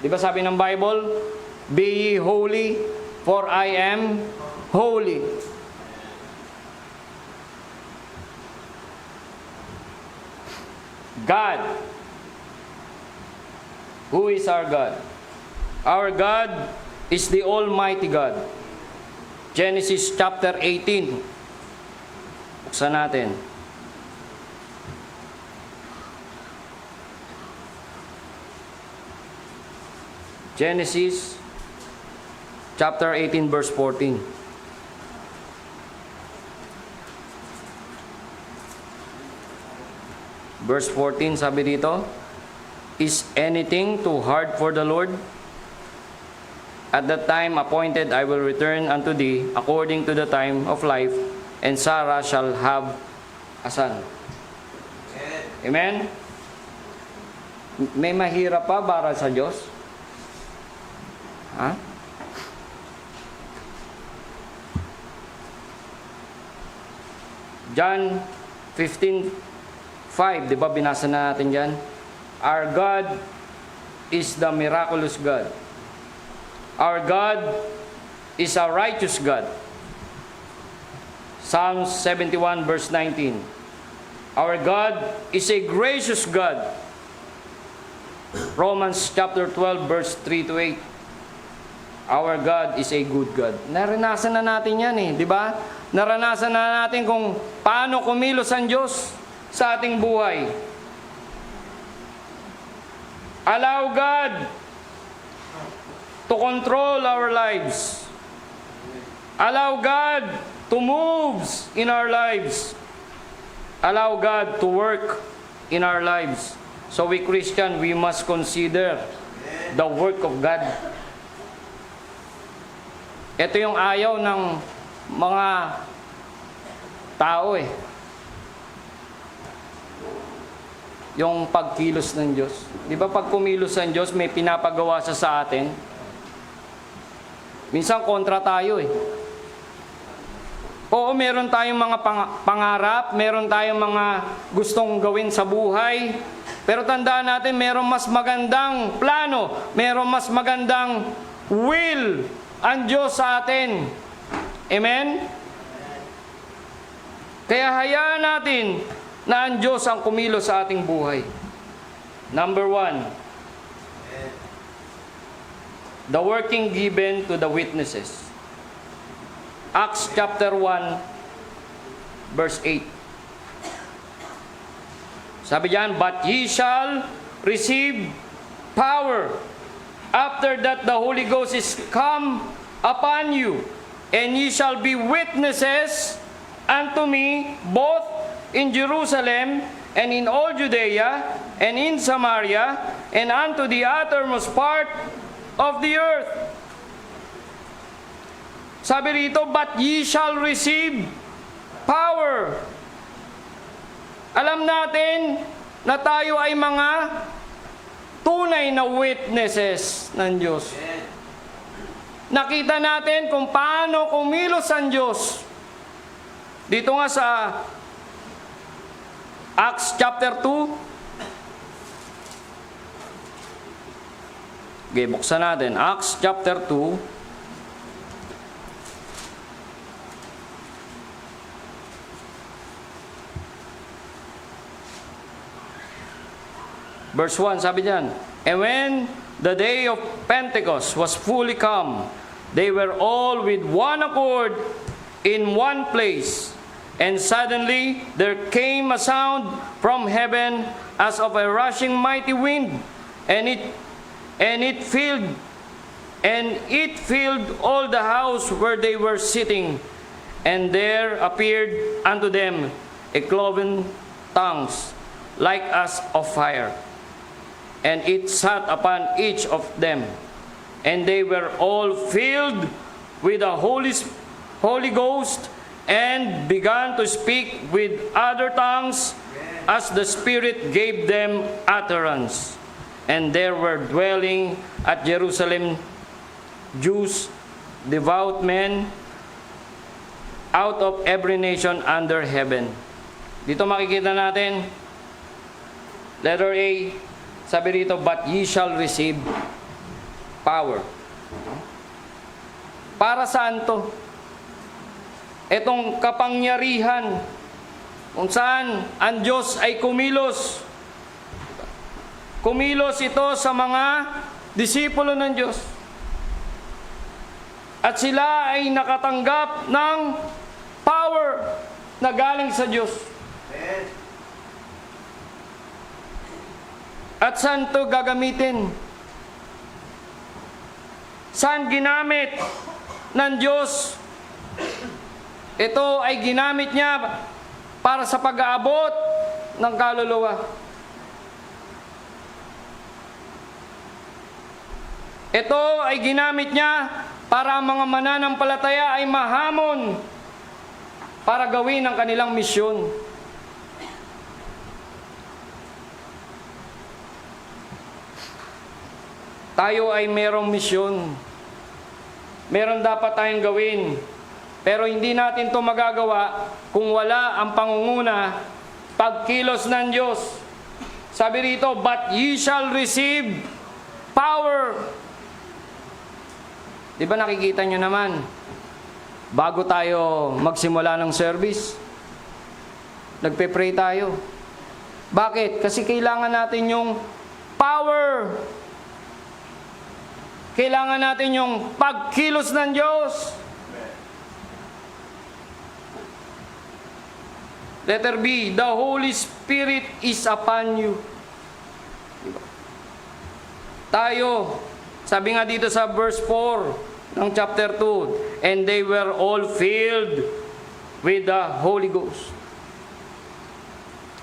di ba sabi ng Bible, be ye holy, for I am holy. God. Who is our God? Our God is the Almighty God. Genesis chapter 18. Buksan natin. Genesis chapter 18 verse 14. Verse 14 sabi dito, is anything too hard for the Lord? At the time appointed I will return unto thee according to the time of life, and Sarah shall have a son. Amen? May mahirap pa para sa Diyos? Ha? John 15:5, di ba binasa na natin dyan? Our God is the miraculous God. Our God is a righteous God. Psalms 71 verse 19. Our God is a gracious God. Romans chapter 12 verse 3 to 8. Our God is a good God. Naranasan na natin yan di ba? Naranasan na natin kung paano kumilos ang Diyos sa ating buhay. Allow God to control our lives. Allow God to move in our lives. Allow God to work in our lives. So we Christian, we must consider the work of God. Ito yung ayaw ng mga tao Yung pagkilos ng Diyos. Di ba pag kumilos ang Diyos, may pinapagawa siya sa atin? Minsan kontra tayo Oo, meron tayong mga pangarap, meron tayong mga gustong gawin sa buhay. Pero tandaan natin, meron mas magandang plano, meron mas magandang will ang Diyos sa atin. Amen? Kaya hayaan natin na ang Diyos ang kumilos sa ating buhay. Number 1, the working given to the witnesses. Acts chapter 1, verse 8. Sabi diyan, but ye shall receive power after that the Holy Ghost is come upon you, and ye shall be witnesses unto me both in Jerusalem and in all Judea and in Samaria and unto the uttermost part of the earth. Sabi rito, but ye shall receive power. Alam natin na tayo ay mga tunay na witnesses ng Diyos. Nakita natin kung paano kumilos ang Diyos. Dito nga sa Acts chapter 2. Okay, buksan natin. Acts chapter 2. Verse 1, sabi diyan, and when the day of Pentecost was fully come, they were all with one accord in one place. And suddenly there came a sound from heaven as of a rushing mighty wind, and it filled all the house where they were sitting. And there appeared unto them a cloven tongues, like as of fire. And it sat upon each of them. And they were all filled with the Holy Ghost, and began to speak with other tongues as the Spirit gave them utterance. And there were dwelling at Jerusalem Jews, devout men, out of every nation under heaven. Dito makikita natin, letter A, sabi rito, but ye shall receive power. Para saan to? Itong kapangyarihan kung saan ang Diyos ay kumilos. Kumilos ito sa mga disipulo ng Diyos. At sila ay nakatanggap ng power na galing sa Diyos. At saan ito gagamitin? Saan ginamit ng Diyos? Ito ay ginamit niya para sa pag-aabot ng kaluluwa. Ito ay ginamit niya para ang mga mananampalataya ay mahamon para gawin ang kanilang misyon. Tayo ay merong misyon. Meron dapat tayong gawin. Pero hindi natin ito magagawa kung wala ang pangunguna, pagkilos ng Diyos. Sabi rito, but ye shall receive power. Di ba nakikita nyo naman, bago tayo magsimula ng service, nagpe-pray tayo. Bakit? Kasi kailangan natin yung power. Kailangan natin yung pagkilos ng Diyos. Letter B, the Holy Spirit is upon you. Diba? Tayo, sabi nga dito sa verse 4 ng chapter 2, and they were all filled with the Holy Ghost,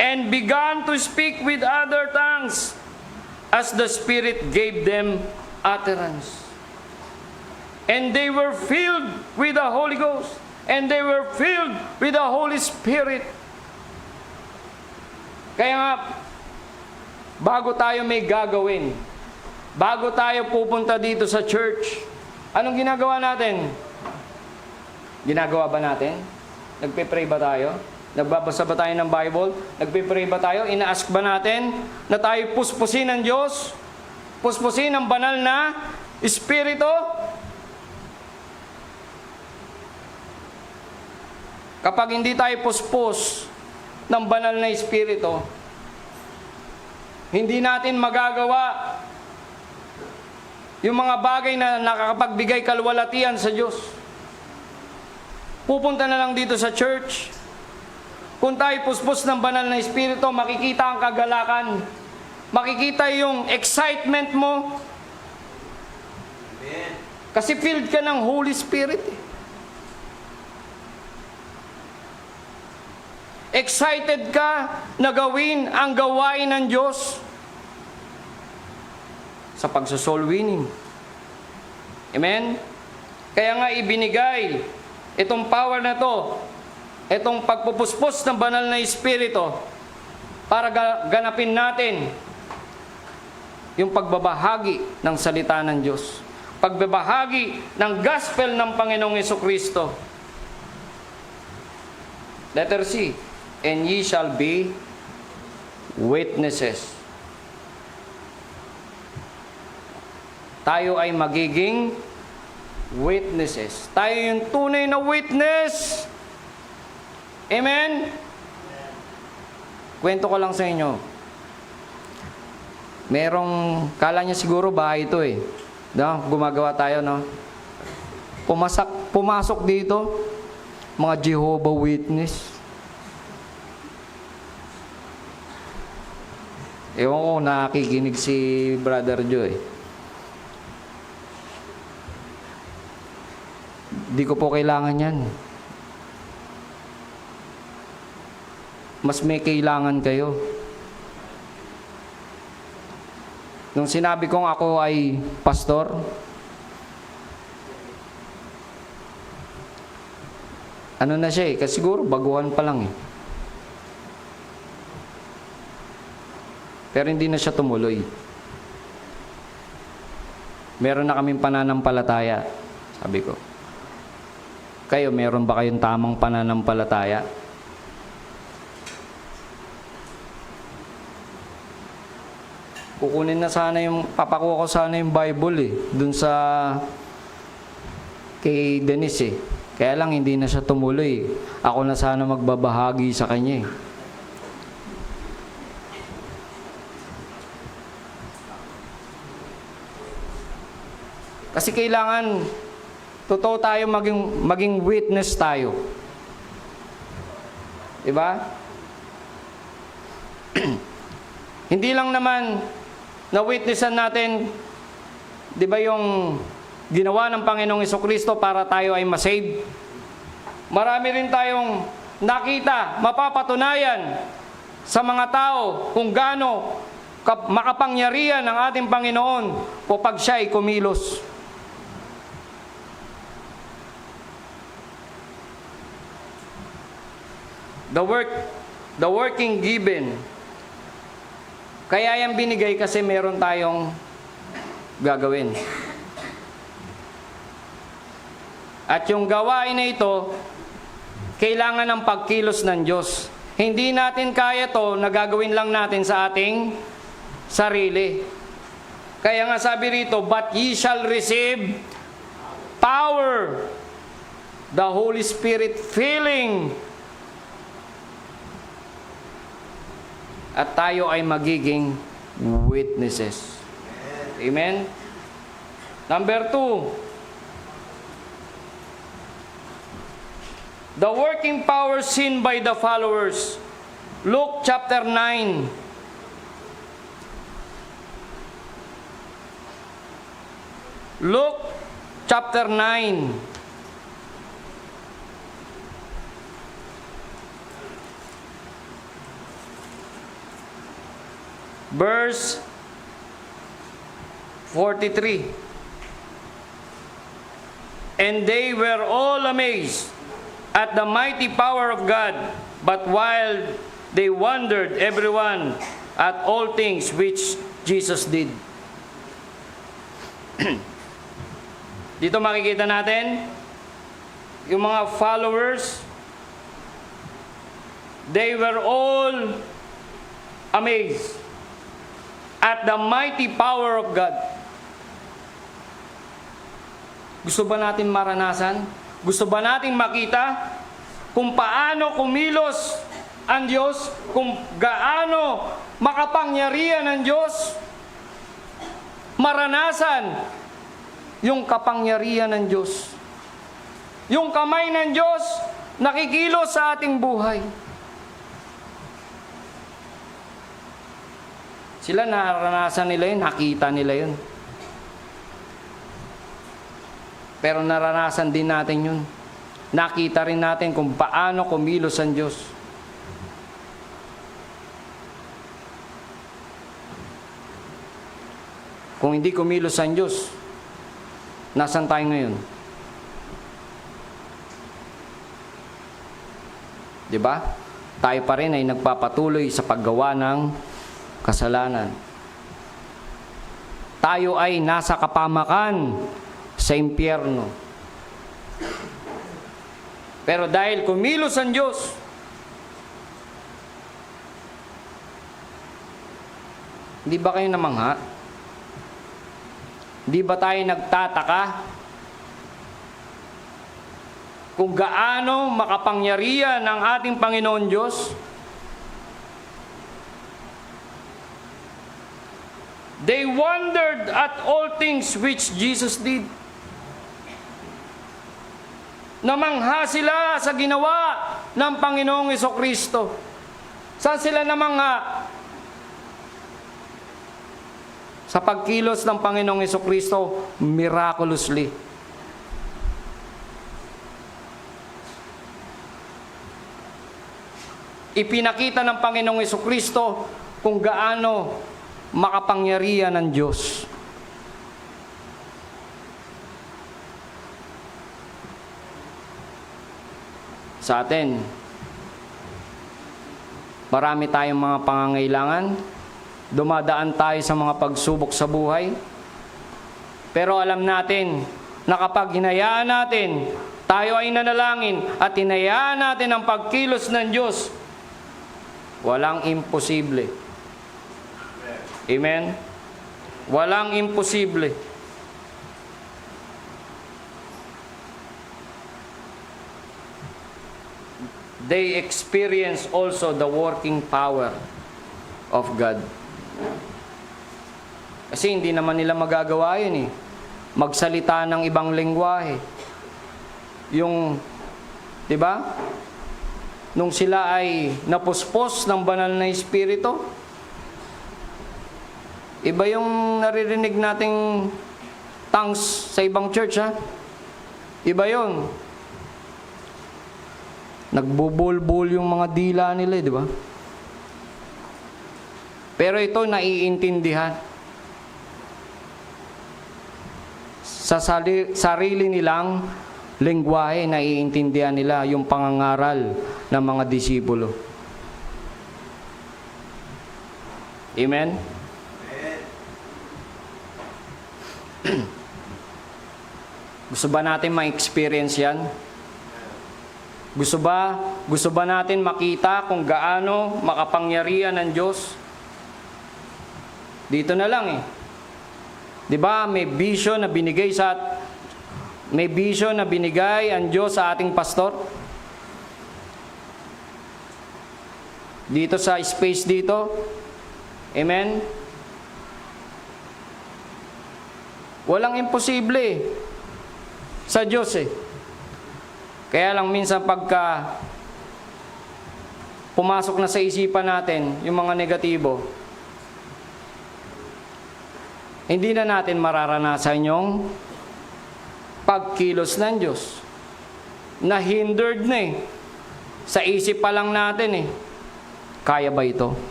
and began to speak with other tongues as the Spirit gave them utterance. And they were filled with the Holy Ghost, and they were filled with the Holy Spirit. Kaya nga, bago tayo may gagawin, bago tayo pupunta dito sa church, anong ginagawa natin? Ginagawa ba natin? Nagpe-pray ba tayo? Nagbabasa ba tayo ng Bible? Nagpe-pray ba tayo? Ina-ask ba natin na tayo puspusin ng Diyos? Puspusin ang banal na Espiritu? kapag hindi tayo puspos ng banal na Espiritu, hindi natin magagawa yung mga bagay na nakakapagbigay kalwalatian sa Diyos. Pupunta na lang dito sa church. Kung tayo puspos ng banal na Espiritu, makikita ang kagalakan. Makikita yung excitement mo. Kasi filled ka ng Holy Spirit. Excited ka na gawin ang gawain ng Diyos sa pagsosoul winning. Amen? Kaya nga ibinigay itong power na to, itong pagpupuspos ng banal na Espiritu para ganapin natin yung pagbabahagi ng salita ng Diyos. Pagbabahagi ng gospel ng Panginoong Jesucristo. Letter C, and ye shall be witnesses. Tayo ay magiging witnesses. Tayo yung tunay na witness. Amen? Kwento ko lang sa inyo. Merong, kala niya siguro bahay ito eh. Gumagawa tayo, no? Pumasok dito, mga Jehovah Witness. Ewan ko, nakikinig si Brother Joy. Di ko po kailangan yan. Mas may kailangan kayo. Nung sinabi kong ako ay pastor, ano na siya eh, kasi siguro baguhan pa lang eh. Pero hindi na siya tumuloy. Meron na kaming pananampalataya, sabi ko. Kayo, meron ba kayong tamang pananampalataya? Kukunin na sana yung, papakuha ko sana yung Bible eh, dun sa kay Denise eh. Kaya lang hindi na siya tumuloy. Ako na sana magbabahagi sa kanya eh. Kasi kailangan, totoo tayo maging witness tayo. Diba? Hindi lang naman na-witnessan natin, di ba yung ginawa ng Panginoong Jesucristo para tayo ay masave? Marami rin tayong nakita, mapapatunayan sa mga tao kung gaano makapangyarihan ng ating Panginoon kapag siya ay kumilos. The working given. Kaya yan binigay kasi meron tayong gagawin. At yung gawain na ito, kailangan ng pagkilos ng Diyos. Hindi natin kaya to na gagawin lang natin sa ating sarili. Kaya nga sabi rito, but ye shall receive power, the Holy Spirit filling. At tayo ay magiging witnesses. Amen? Number 2, the working power seen by the followers. Luke chapter 9. Luke chapter 9. Verse 43. And they were all amazed at the mighty power of God, but while they wondered everyone at all things which Jesus did. Dito makikita natin yung mga followers, they were all amazed at the mighty power of God. Gusto ba natin maranasan? Gusto ba natin makita kung paano kumilos ang Diyos, kung gaano makapangyarihan ang Diyos, maranasan yung kapangyarihan ng Diyos. Yung kamay ng Diyos nakikilos sa ating buhay. Sila naranasan nila yun, nakita nila yun. Pero naranasan din natin yun. Nakita rin natin kung paano kumilos ang Diyos. Kung hindi kumilos ang Diyos, nasan tayo ngayon? Diba? Tayo pa rin ay nagpapatuloy sa paggawa ng kasalanan. Tayo ay nasa kapamakan sa impyerno. Pero dahil kumilos ang Diyos, di ba kayo namangha? Di ba tayo nagtataka kung gaano makapangyarihan ang ating Panginoon Diyos? They wondered at all things which Jesus did. Namangha sila sa ginawa ng Panginoong Hesukristo. Saan sila namangha? Sa pagkilos ng Panginoong Hesukristo, miraculously. Ipinakita ng Panginoong Hesukristo kung gaano makapangyarihan ng Diyos. Sa atin, marami tayong mga pangangailangan, dumadaan tayo sa mga pagsubok sa buhay, pero alam natin na kapag hinayaan natin, tayo ay nanalangin at hinayaan natin ang pagkilos ng Diyos, walang imposible. Amen? Walang imposible. They experience also the working power of God. Kasi hindi naman nila magagawa yun eh. Magsalita ng ibang lengguwahe. Yung, di ba? Nung sila ay napuspos ng banal na Espiritu, iba yung naririnig nating tongues sa ibang church, ha? Iba yun. Nagbubulbul yung mga dila nila, di ba? Pero ito naiintindihan. Sa sarili nilang lengguwahe, naiintindihan nila yung pangangaral ng mga disipulo. Amen? Gusto ba natin ma-experience yan? Gusto ba natin makita kung gaano makapangyarihan ng Diyos? Dito na lang eh. 'Di ba? May vision na binigay ang Diyos sa ating pastor. Dito sa space dito. Amen. Walang imposible sa Diyos eh. Kaya lang minsan pagka pumasok na sa isipan natin yung mga negatibo, hindi na natin mararanasan yung pagkilos ng Diyos. Na-hindered na eh. Sa isip pa lang natin eh. Kaya ba ito?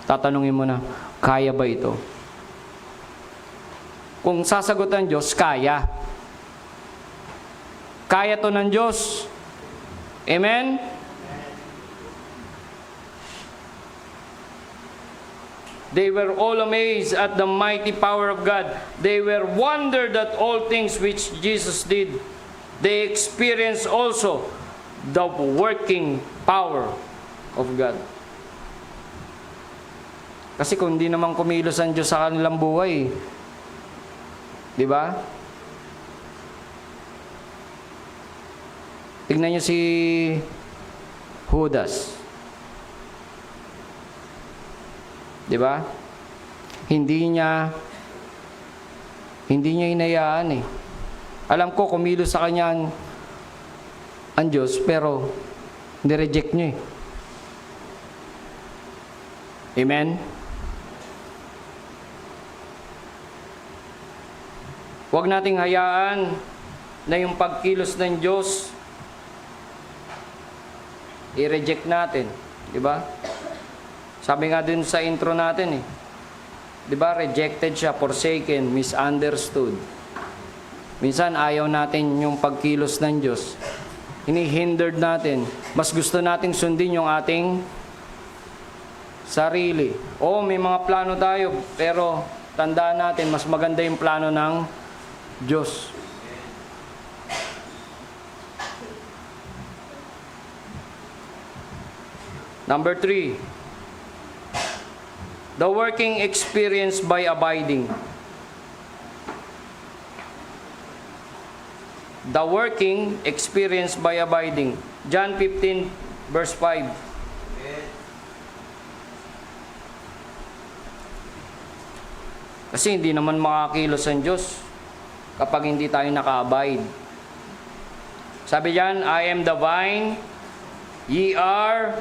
Tatanungin mo na, kaya ba ito? Kung sasagot ng Diyos, kaya. Kaya to ng Diyos. Amen? They were all amazed at the mighty power of God. They were wondered at all things which Jesus did. They experienced also the working power of God. Kasi kung hindi naman kumilos ang Diyos sa kanilang buhay, di ba? Tignan niyo si Judas. Di ba? Hindi niya hinayaan eh. Alam ko, kumilos sa kanya ang Diyos, pero nireject niya eh. Amen? Huwag nating hayaan na yung pagkilos ng Diyos i-reject natin. Di ba? Sabi nga dun sa intro natin eh. Di ba? Rejected siya, forsaken, misunderstood. Minsan ayaw natin yung pagkilos ng Diyos. Hini-hindered natin. Mas gusto nating sundin yung ating sarili. Oo, may mga plano tayo, pero tandaan natin, mas maganda yung plano ng Diyos. Number 3, the working experience by abiding. The working experience by abiding. John 15, verse 5. Kasi hindi naman makakilos ang Diyos kapag hindi tayo naka-abide. Sabi diyan, I am the vine, ye are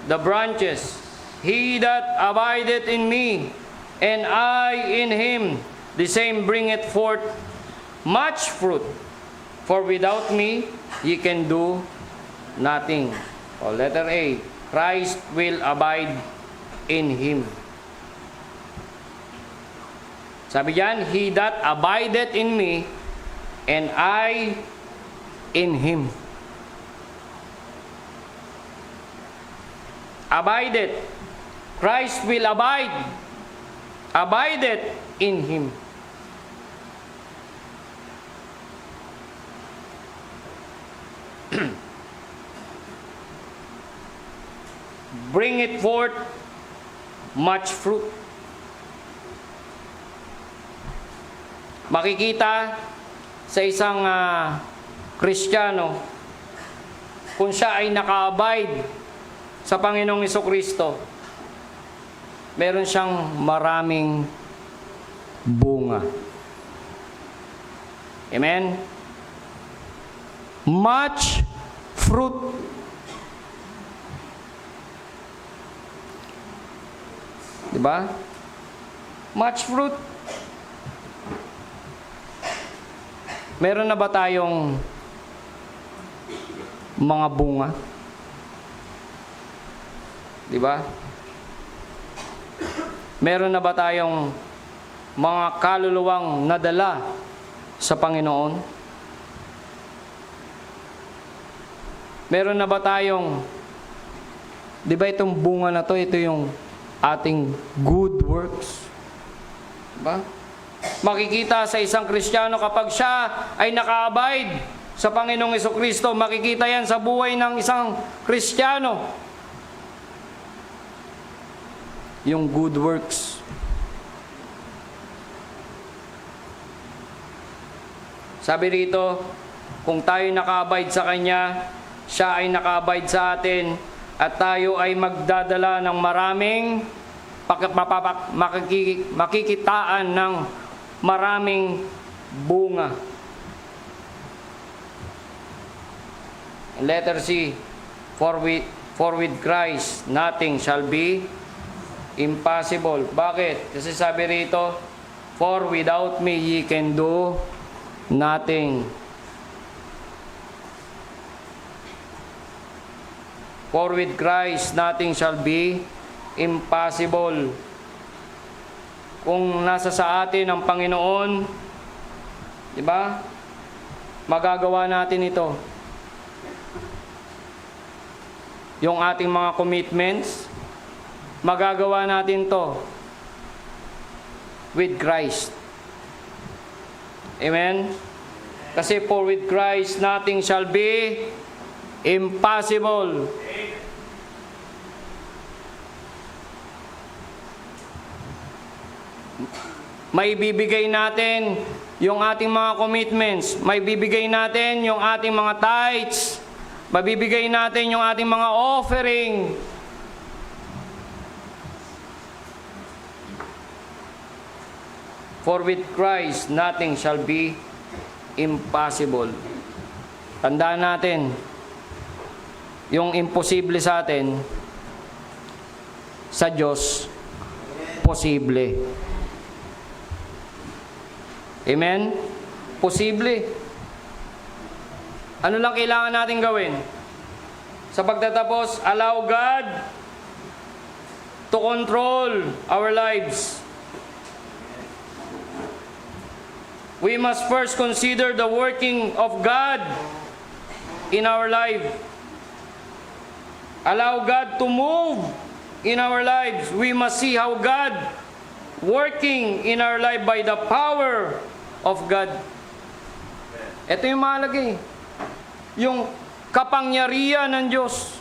the branches. He that abideth in me, and I in him, the same bringeth forth much fruit. For without me, ye can do nothing. O, letter A, Christ will abide in him. Sabi diyan, he that abideth in me, and I in him. Abideth. Christ will abide. Abideth in him. Bring it forth much fruit. Makikita sa isang Kristiyano kung siya ay naka-abide sa Panginoong Jesucristo, meron siyang maraming bunga. Amen? Much fruit. Diba? Much fruit. Meron na ba tayong mga bunga? Diba? Meron na ba tayong mga kaluluwang nadala sa Panginoon? Meron na ba tayong, di ba itong bunga na to, ito yung ating good works? Diba? Makikita sa isang Kristiyano kapag siya ay naka-abide sa Panginoong Jesucristo, makikita yan sa buhay ng isang Kristiyano. Yung good works. Sabi rito, kung tayo naka-abide sa Kanya, siya ay naka-abide sa atin, at tayo ay magdadala ng maraming makikitaan ng maraming bunga. Letter C, for with Christ nothing shall be impossible. Bakit? Kasi sabi rito, for without me ye can do nothing. For with Christ nothing shall be impossible. Kung nasa sa atin ang Panginoon, di ba? Magagawa natin ito. Yung ating mga commitments, magagawa natin to with Christ. Amen? Kasi for with Christ nothing shall be impossible. May bibigay natin yung ating mga commitments, may bibigay natin yung ating mga tithes, mabibigay natin yung ating mga offering. For with Christ, nothing shall be impossible. Tandaan natin, yung imposible sa atin, sa Diyos, posible. Amen? Posible. Ano lang kailangan natin gawin? Sa pagtatapos, allow God to control our lives. We must first consider the working of God in our life. Allow God to move in our lives. We must see how God working in our life by the power of God. Ito yung mahalaga eh. Yung kapangyarihan ng Diyos.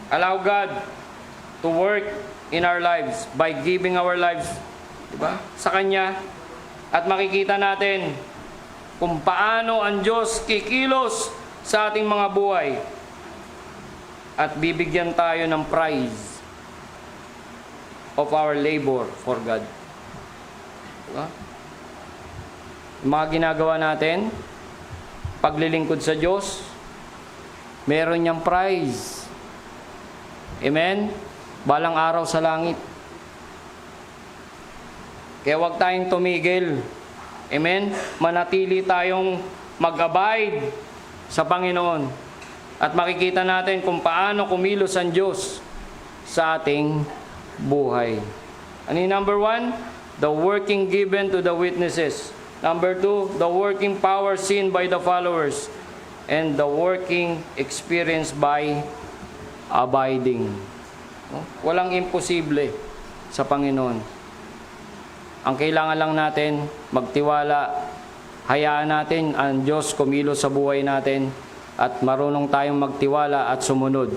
Allow God to work in our lives by giving our lives, diba, sa Kanya. At makikita natin kung paano ang Diyos kikilos sa ating mga buhay. At bibigyan tayo ng prize of our labor for God. Diba? Yung mga ginagawa natin, paglilingkod sa Diyos, meron niyang prize. Amen? Balang araw sa langit. Kaya huwag tayong tumigil. Amen? Manatili tayong mag-abide sa Panginoon. At makikita natin kung paano kumilos ang Diyos sa ating buhay. Ano yung number 1? The working given to the witnesses. Number 2, the working power seen by the followers. And the working experienced by abiding. Walang imposible sa Panginoon. Ang kailangan lang natin, magtiwala, hayaan natin ang Diyos kumilos sa buhay natin at marunong tayong magtiwala at sumunod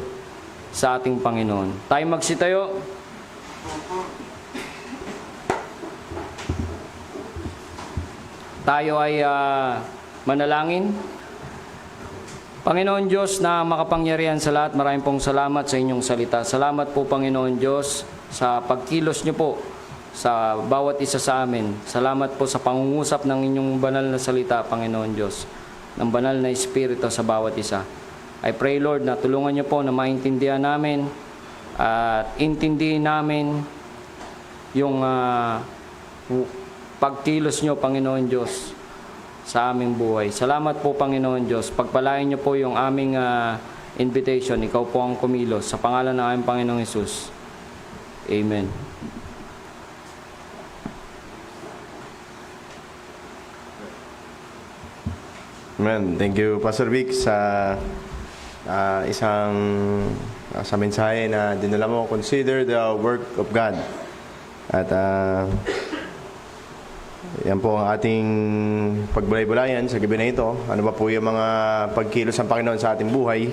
sa ating Panginoon. Tayo magsitayo. Tayo ay manalangin. Panginoon Diyos na makapangyarihan sa lahat, maraming pong salamat sa inyong salita. Salamat po Panginoon Diyos sa pagkilos niyo po sa bawat isa sa amin. Salamat po sa pangungusap ng inyong banal na salita, Panginoon Diyos, ng banal na Espiritu sa bawat isa. I pray Lord na tulungan niyo po na maintindihan namin at intindihin namin yung pagkilos niyo, Panginoon Diyos, sa aming buhay. Salamat po, Panginoon Diyos. Pagpalain niyo po yung aming invitation. Ikaw po ang kumilos. Sa pangalan ng aming Panginoong Hesus. Amen. Amen. Thank you, Pastor Vic, sa sa mensahe na dinala mo. Consider the work of God. At yan po ang ating pagbulay-bulayan sa gabi na ito. Ano ba po yung mga pagkilos ng Panginoon sa ating buhay?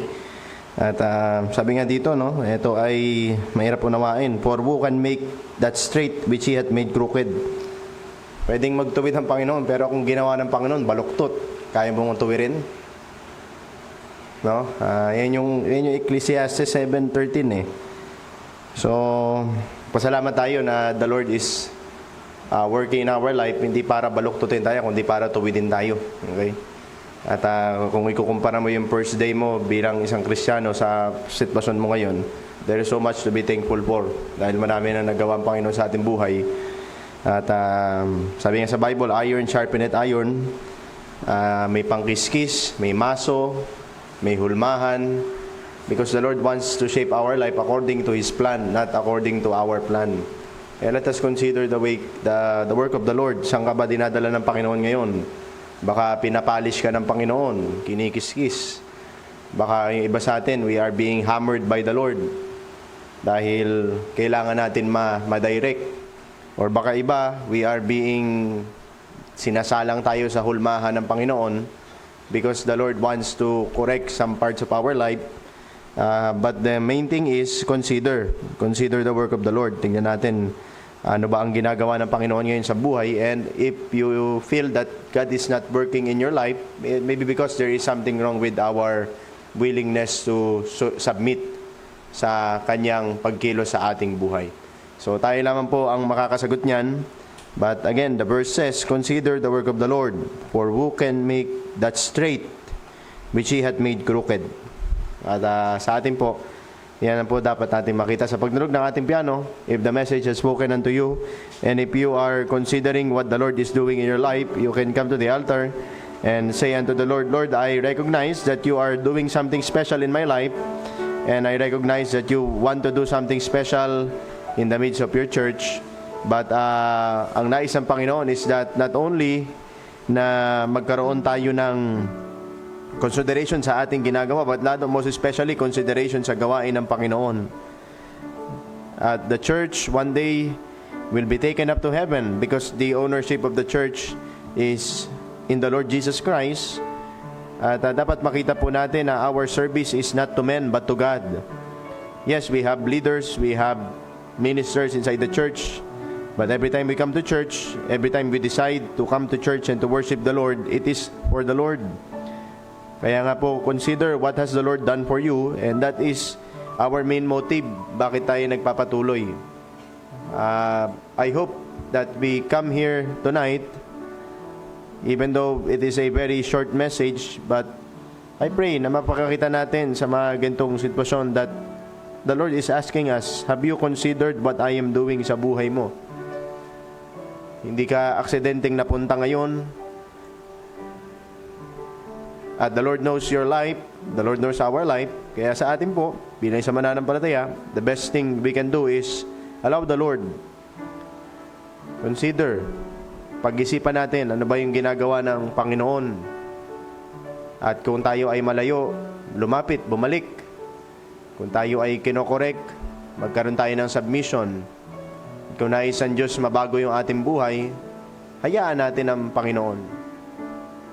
At sabi nga dito, no, ito ay mahirap unawain. For who can make that straight which He hath made crooked? Pwedeng magtuwid ang Panginoon, pero kung ginawa ng Panginoon, baluktot. Kaya mong tuwirin? No? Yan yung Ecclesiastes 7:13 eh. So, pasalamat tayo na the Lord is working in our life, hindi para baluktutin tayo, kundi para tuwidin tayo. Okay? At kung ikukumpara mo yung first day mo bilang isang Kristiyano sa sitwasyon mo ngayon, there is so much to be thankful for. Dahil marami na nagawa ang Panginoon sa ating buhay. At sabi nga sa Bible, iron sharpeneth iron. May pangkiskis, may maso, may hulmahan. Because the Lord wants to shape our life according to His plan, not according to our plan. Let us consider the work of the Lord. Saan ka ba dinadala ng Panginoon ngayon? Baka pinapolish ka ng Panginoon, kinikiskis. Baka yung iba sa atin, we are being hammered by the Lord. Dahil kailangan natin ma-direct. Or baka iba, we are being sinasalang tayo sa hulmahan ng Panginoon because the Lord wants to correct some parts of our life. But the main thing is consider the work of the Lord. Tingnan natin ano ba ang ginagawa ng Panginoon ngayon sa buhay. And if you feel that God is not working in your life, maybe because there is something wrong with our willingness to submit sa Kanyang pagkilos sa ating buhay. So tayo lamang po ang makakasagot niyan. But again, the verse says, "Consider the work of the Lord, for who can make that straight which He hath made crooked." At sa atin po, yan po dapat natin makita sa pagdunog ng ating piano. If the message has spoken unto you, and if you are considering what the Lord is doing in your life, you can come to the altar and say unto the Lord, "Lord, I recognize that you are doing something special in my life, and I recognize that you want to do something special in the midst of your church." But ang nais ng Panginoon is that not only na magkaroon tayo ng consideration sa ating ginagawa, but lalo most especially consideration sa gawain ng Panginoon. At the church one day will be taken up to heaven because the ownership of the church is in the Lord Jesus Christ. At dapat makita po natin na our service is not to men but to God. Yes, we have leaders, we have ministers inside the church, but every time we come to church, every time we decide to come to church and to worship the Lord, it is for the Lord. Kaya nga po, consider what has the Lord done for you, and that is our main motive bakit tayo nagpapatuloy. I hope that we come here tonight, even though it is a very short message, but I pray na mapakakita natin sa mga ganitong sitwasyon that the Lord is asking us, have you considered what I am doing sa buhay mo? Hindi ka aksidenteng napunta ngayon. At the Lord knows your life, the Lord knows our life. Kaya sa atin po, bilang sa mananampalataya, the best thing we can do is allow the Lord. Consider, pag-isipan natin, ano ba yung ginagawa ng Panginoon. At kung tayo ay malayo, lumapit, bumalik. Kung tayo ay kinokorek, magkaroon tayo ng submission. Kung nais ang Diyos mabago yung ating buhay, hayaan natin ang Panginoon.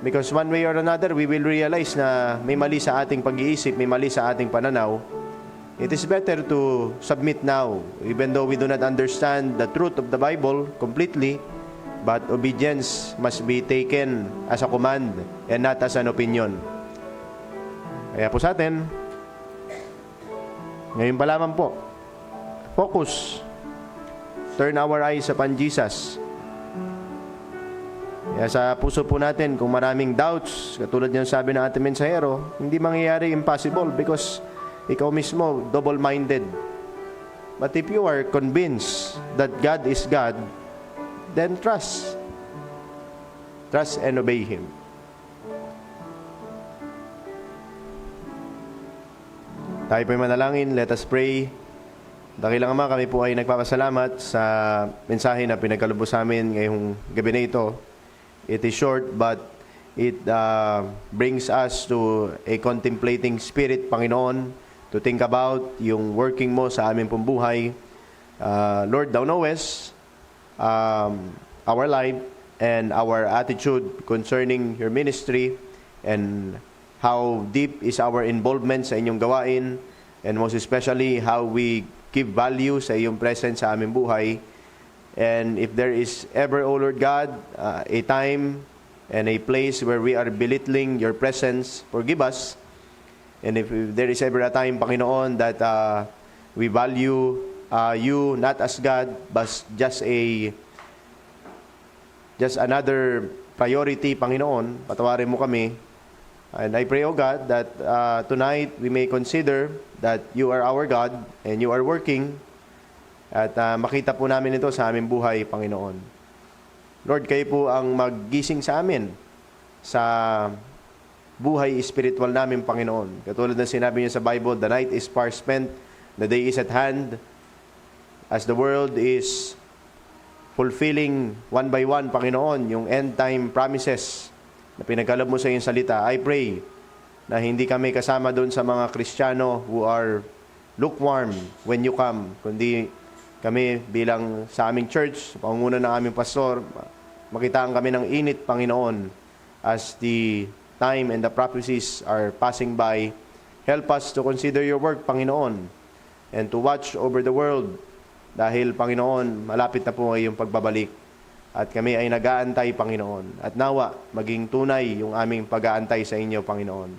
Because one way or another, we will realize na may mali sa ating pag-iisip, may mali sa ating pananaw. It is better to submit now, even though we do not understand the truth of the Bible completely, but obedience must be taken as a command and not as an opinion. Kaya po sa atin, ngayon pa lamang po, focus. Turn our eyes upon Jesus. Kaya sa puso po natin, kung maraming doubts, katulad yung sabi ng ating mensahero, hindi mangyayari impossible because ikaw mismo double-minded. But if you are convinced that God is God, then trust. Trust and obey Him. Tayo po'y manalangin. Let us pray. Dakilang Ama, kami po ay nagpapasalamat sa mensahe na pinagkaloob sa amin ngayong gabi na ito. It is short, but it brings us to a contemplating spirit, Panginoon, to think about yung working mo sa aming pong buhay. Lord, Thou knowest our life and our attitude concerning your ministry and how deep is our involvement sa inyong gawain, and most especially how we give value sa iyong presence sa aming buhay. And if there is ever, O Lord God, a time and a place where we are belittling your presence, forgive us. And if there is ever a time, Panginoon, that we value you not as God, but just another priority, Panginoon, patawarin mo kami. And I pray, O God, that tonight we may consider that you are our God and you are working. At makita po namin ito sa aming buhay, Panginoon. Lord, kayo po ang maggising sa amin sa buhay spiritual namin, Panginoon. Katulad ng sinabi niyo sa Bible, the night is far spent, the day is at hand. As the world is fulfilling one by one, Panginoon, yung end time promises na pinagkaloob mo sa iyong salita, I pray na hindi kami kasama doon sa mga Kristiyano who are lukewarm when you come, kundi kami bilang sa aming church, sa pangunguna ng aming pastor, makitaan kami ng init, Panginoon, as the time and the prophecies are passing by. Help us to consider your work, Panginoon, and to watch over the world dahil Panginoon, malapit na po ngayong pagbabalik. At kami ay nag-aantay, Panginoon. At nawa, maging tunay yung aming pag-aantay sa inyo, Panginoon.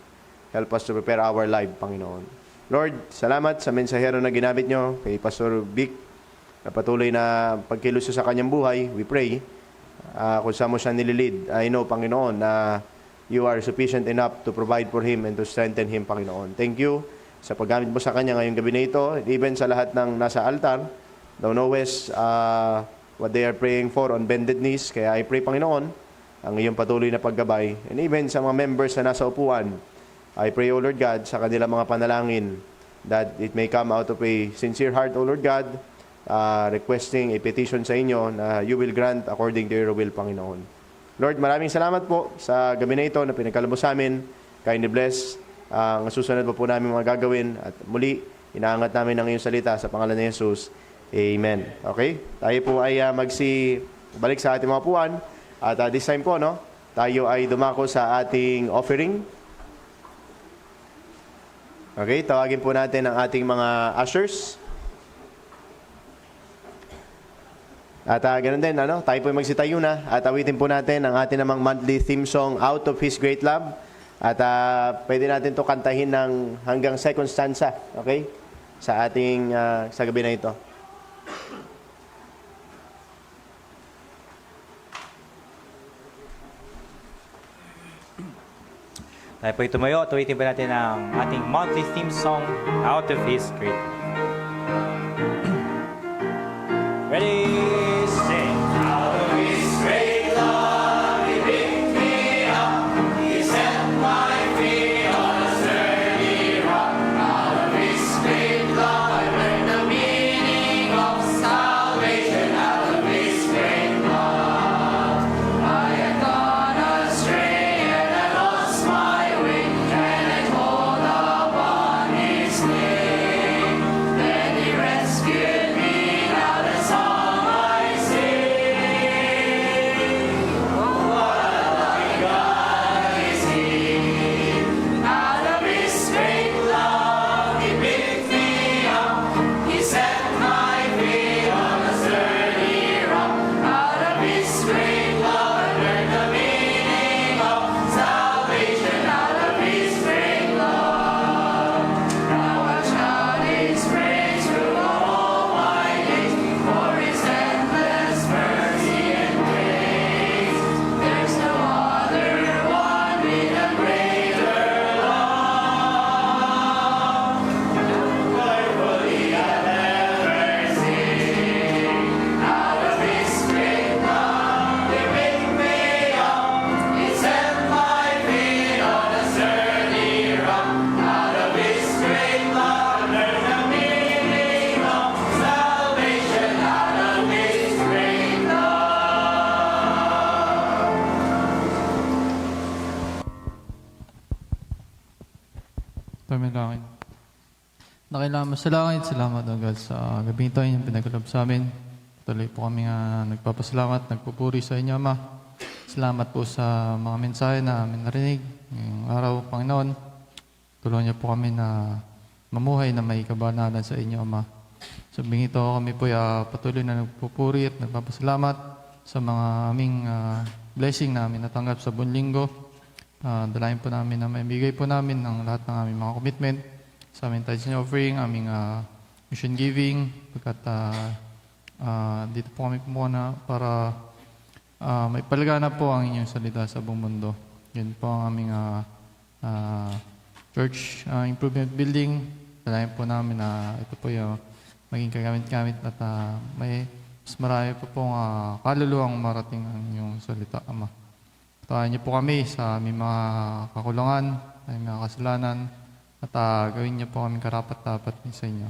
Help us to prepare our life, Panginoon. Lord, salamat sa mensahero na ginamit nyo, kay Pastor Vic, na patuloy na pagkilos sa kanyang buhay. We pray, kung saan mo siya nililid. I know, Panginoon, na you are sufficient enough to provide for him and to strengthen him, Panginoon. Thank you sa paggamit mo sa kanya ngayong gabi na ito, even sa lahat ng nasa altar. Thou knowest what they are praying for on bended knees. Kaya I pray, Panginoon, ang iyong patuloy na paggabay. And even sa mga members na nasa upuan, I pray, O Lord God, sa kanilang mga panalangin, that it may come out of a sincere heart, O Lord God, requesting a petition sa inyo na you will grant according to your will, Panginoon. Lord, maraming salamat po sa gabi na ito na pinagkaloob sa amin. Kindly bless ang susunod po namin mga gagawin. At muli, inaangat namin ang iyong salita sa pangalan ni Jesus. Amen. Okay? Tayo po ay balik sa ating mga puwan. At this time po, no, tayo ay dumako sa ating offering. Okay? Tawagin po natin ang ating mga ushers. At ganun din, tayo po magsitayo na at awitin po natin ang ating namang monthly theme song, Out of His Great Love. At pwede natin to kantahin ng hanggang second stanza, okay? Sa ating, sa gabi na ito. Tayo po tumayo at awitin po natin ang ating monthly theme song, Out of His Great Love. Ready, sing. Out of His great love, He picked me up. He set my feet on a sturdy rock. Out of His great love, I learned the meaning of salvation. Out of His great love, I had gone astray and I lost my way, and I called upon His name. Then He rescued me. Now the song I sing. Oh, what a loving God is He. Out of His great love, He picked me up. He set my feet on a sturdy rock. Out of His great love, I learned the meaning of salvation. Out of His great love, now I shout His praise through all my days. For His endless mercy and grace, there's no other one with a greater love. Joyfully I'll ever sing. Out of His great love, He picked me up. He set my feet on a sturdy rock. Out of His great love, learn the meaning of salvation. Out of His great love. Pamilangin. Nakilaman sa langit, salamat o God sa gabi ito, yung pinagkalob sa amin. Tuloy po kami nagpapasalamat, nagpupuri sa inyo, Ama. Salamat po sa mga mensahe na amin narinig ngayong araw, Panginoon. Tulungan niyo po kami na mamuhay na may kabanalan sa inyo, Ama. Sa gabi ito, kami po patuloy na nagpupuri at nagpapasalamat sa mga aming blessing na amin natanggap sa buong linggo. Dalayan po namin na maibigay po namin ang lahat ng aming mga commitment sa aming tithes and offering, aming mission giving, pagkat dito po kami pumuna para may palagana po ang inyong salita sa buong mundo. Yun po ang aming church improvement building. Dalayan po namin na ito po yung maging kagamit-gamit at may mas marami po pong kaluluwang marating ang inyong salita, Ama. Patawarin niyo po kami sa aming mga kakulangan, aming mga kasalanan, at gawin niyo po kami karapat-dapat sa inyo.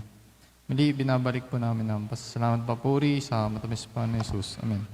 Muli, binabalik po namin ang pasasalamat papuri sa matamis pa ni Jesus. Amen.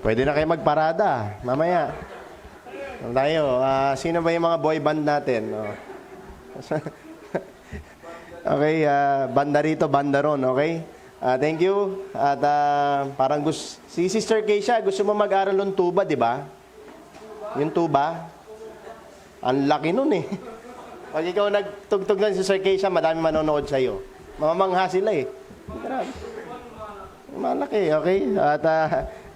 Pwede na kayo magparada. Mamaya. Tayo. Sino ba yung mga boy band natin? Oh. Okay, banda rito, banda ron, okay? Thank you. At parang si Sister Keisha, gusto mo mag-aral ng tuba, di ba? Yung tuba? Ang laki nun eh. Pag ikaw nagtugtog ng Sister Keisha, madami manonood sa'yo. Mamamangha sila eh. Grabe. Malaki, okay? At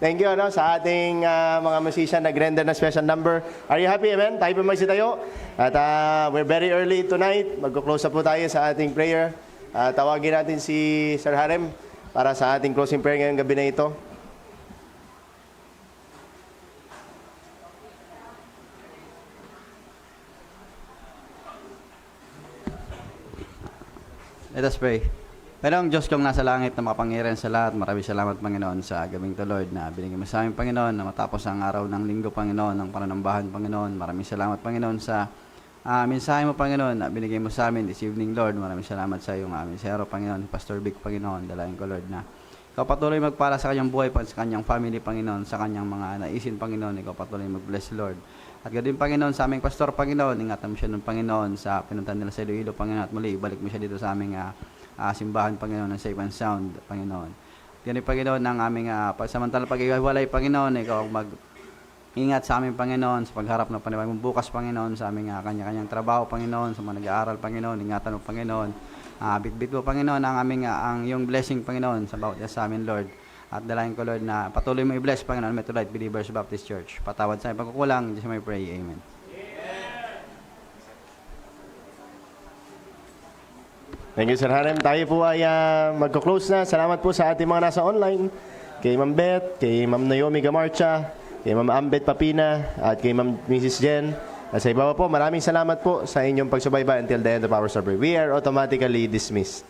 thank you sa ating mga musician nag-render na special number. Are you happy, amen? Tayo po magsitayo. At we're very early tonight. Magko-close up po tayo sa ating prayer. Tawagin natin si Sir Harem para sa ating closing prayer ngayong gabi na ito. Let us pray. Panginoong Diyos kong nasa langit na makapangyarihan sa lahat, maraming salamat Panginoon sa gabing to Lord na binigyan mo sa amin Panginoon na matapos ang araw ng linggo Panginoon, ng pananambahan Panginoon. Maraming salamat Panginoon sa mensahe mo Panginoon na binigay mo sa amin this evening Lord. Maraming salamat sa iyong aming sero Panginoon, Pastor Vic Panginoon. Dalayan ko Lord na ikaw patuloy magpala sa kanyang buhay, sa kanyang family Panginoon, sa kanyang mga naisin Panginoon. Ikaw patuloy mag-bless Lord. At ganoon Panginoon sa aming pastor Panginoon, ingatan mo siya ng Panginoon sa pinuntan nila sa Iloilo Panginoon at muli ibalik mo siya dito sa aming simbahan Panginoon ng safe and sound Panginoon. Ganun Panginoon ang aming pagsamantala pag-iwalay Panginoon, ikaw mag-ingat sa aming Panginoon sa pagharap ng panibagong bukas Panginoon sa aming kanya-kanyang trabaho Panginoon, sa mga nag-aaral Panginoon, ingatan mo Panginoon. Bitbit mo Panginoon ang aming ang iyong blessing Panginoon sa bawat isa sa amin Lord. At dalayan ko Lord na patuloy mo i-bless Panginoon Methodist Believers Baptist Church. Patawad sa aming pagkukulang, just may pray. Amen. Thank you, Sir Harem. Tayo po ay magko-close na. Salamat po sa ating mga nasa online. Kay Ma'am Beth, kay Ma'am Naomi Gamarcha, kay Ma'am Ambet Papina, at kay Ma'am Mrs. Jen. At sa iba po, maraming salamat po sa inyong pagsubaybay until the end of our survey. We are automatically dismissed.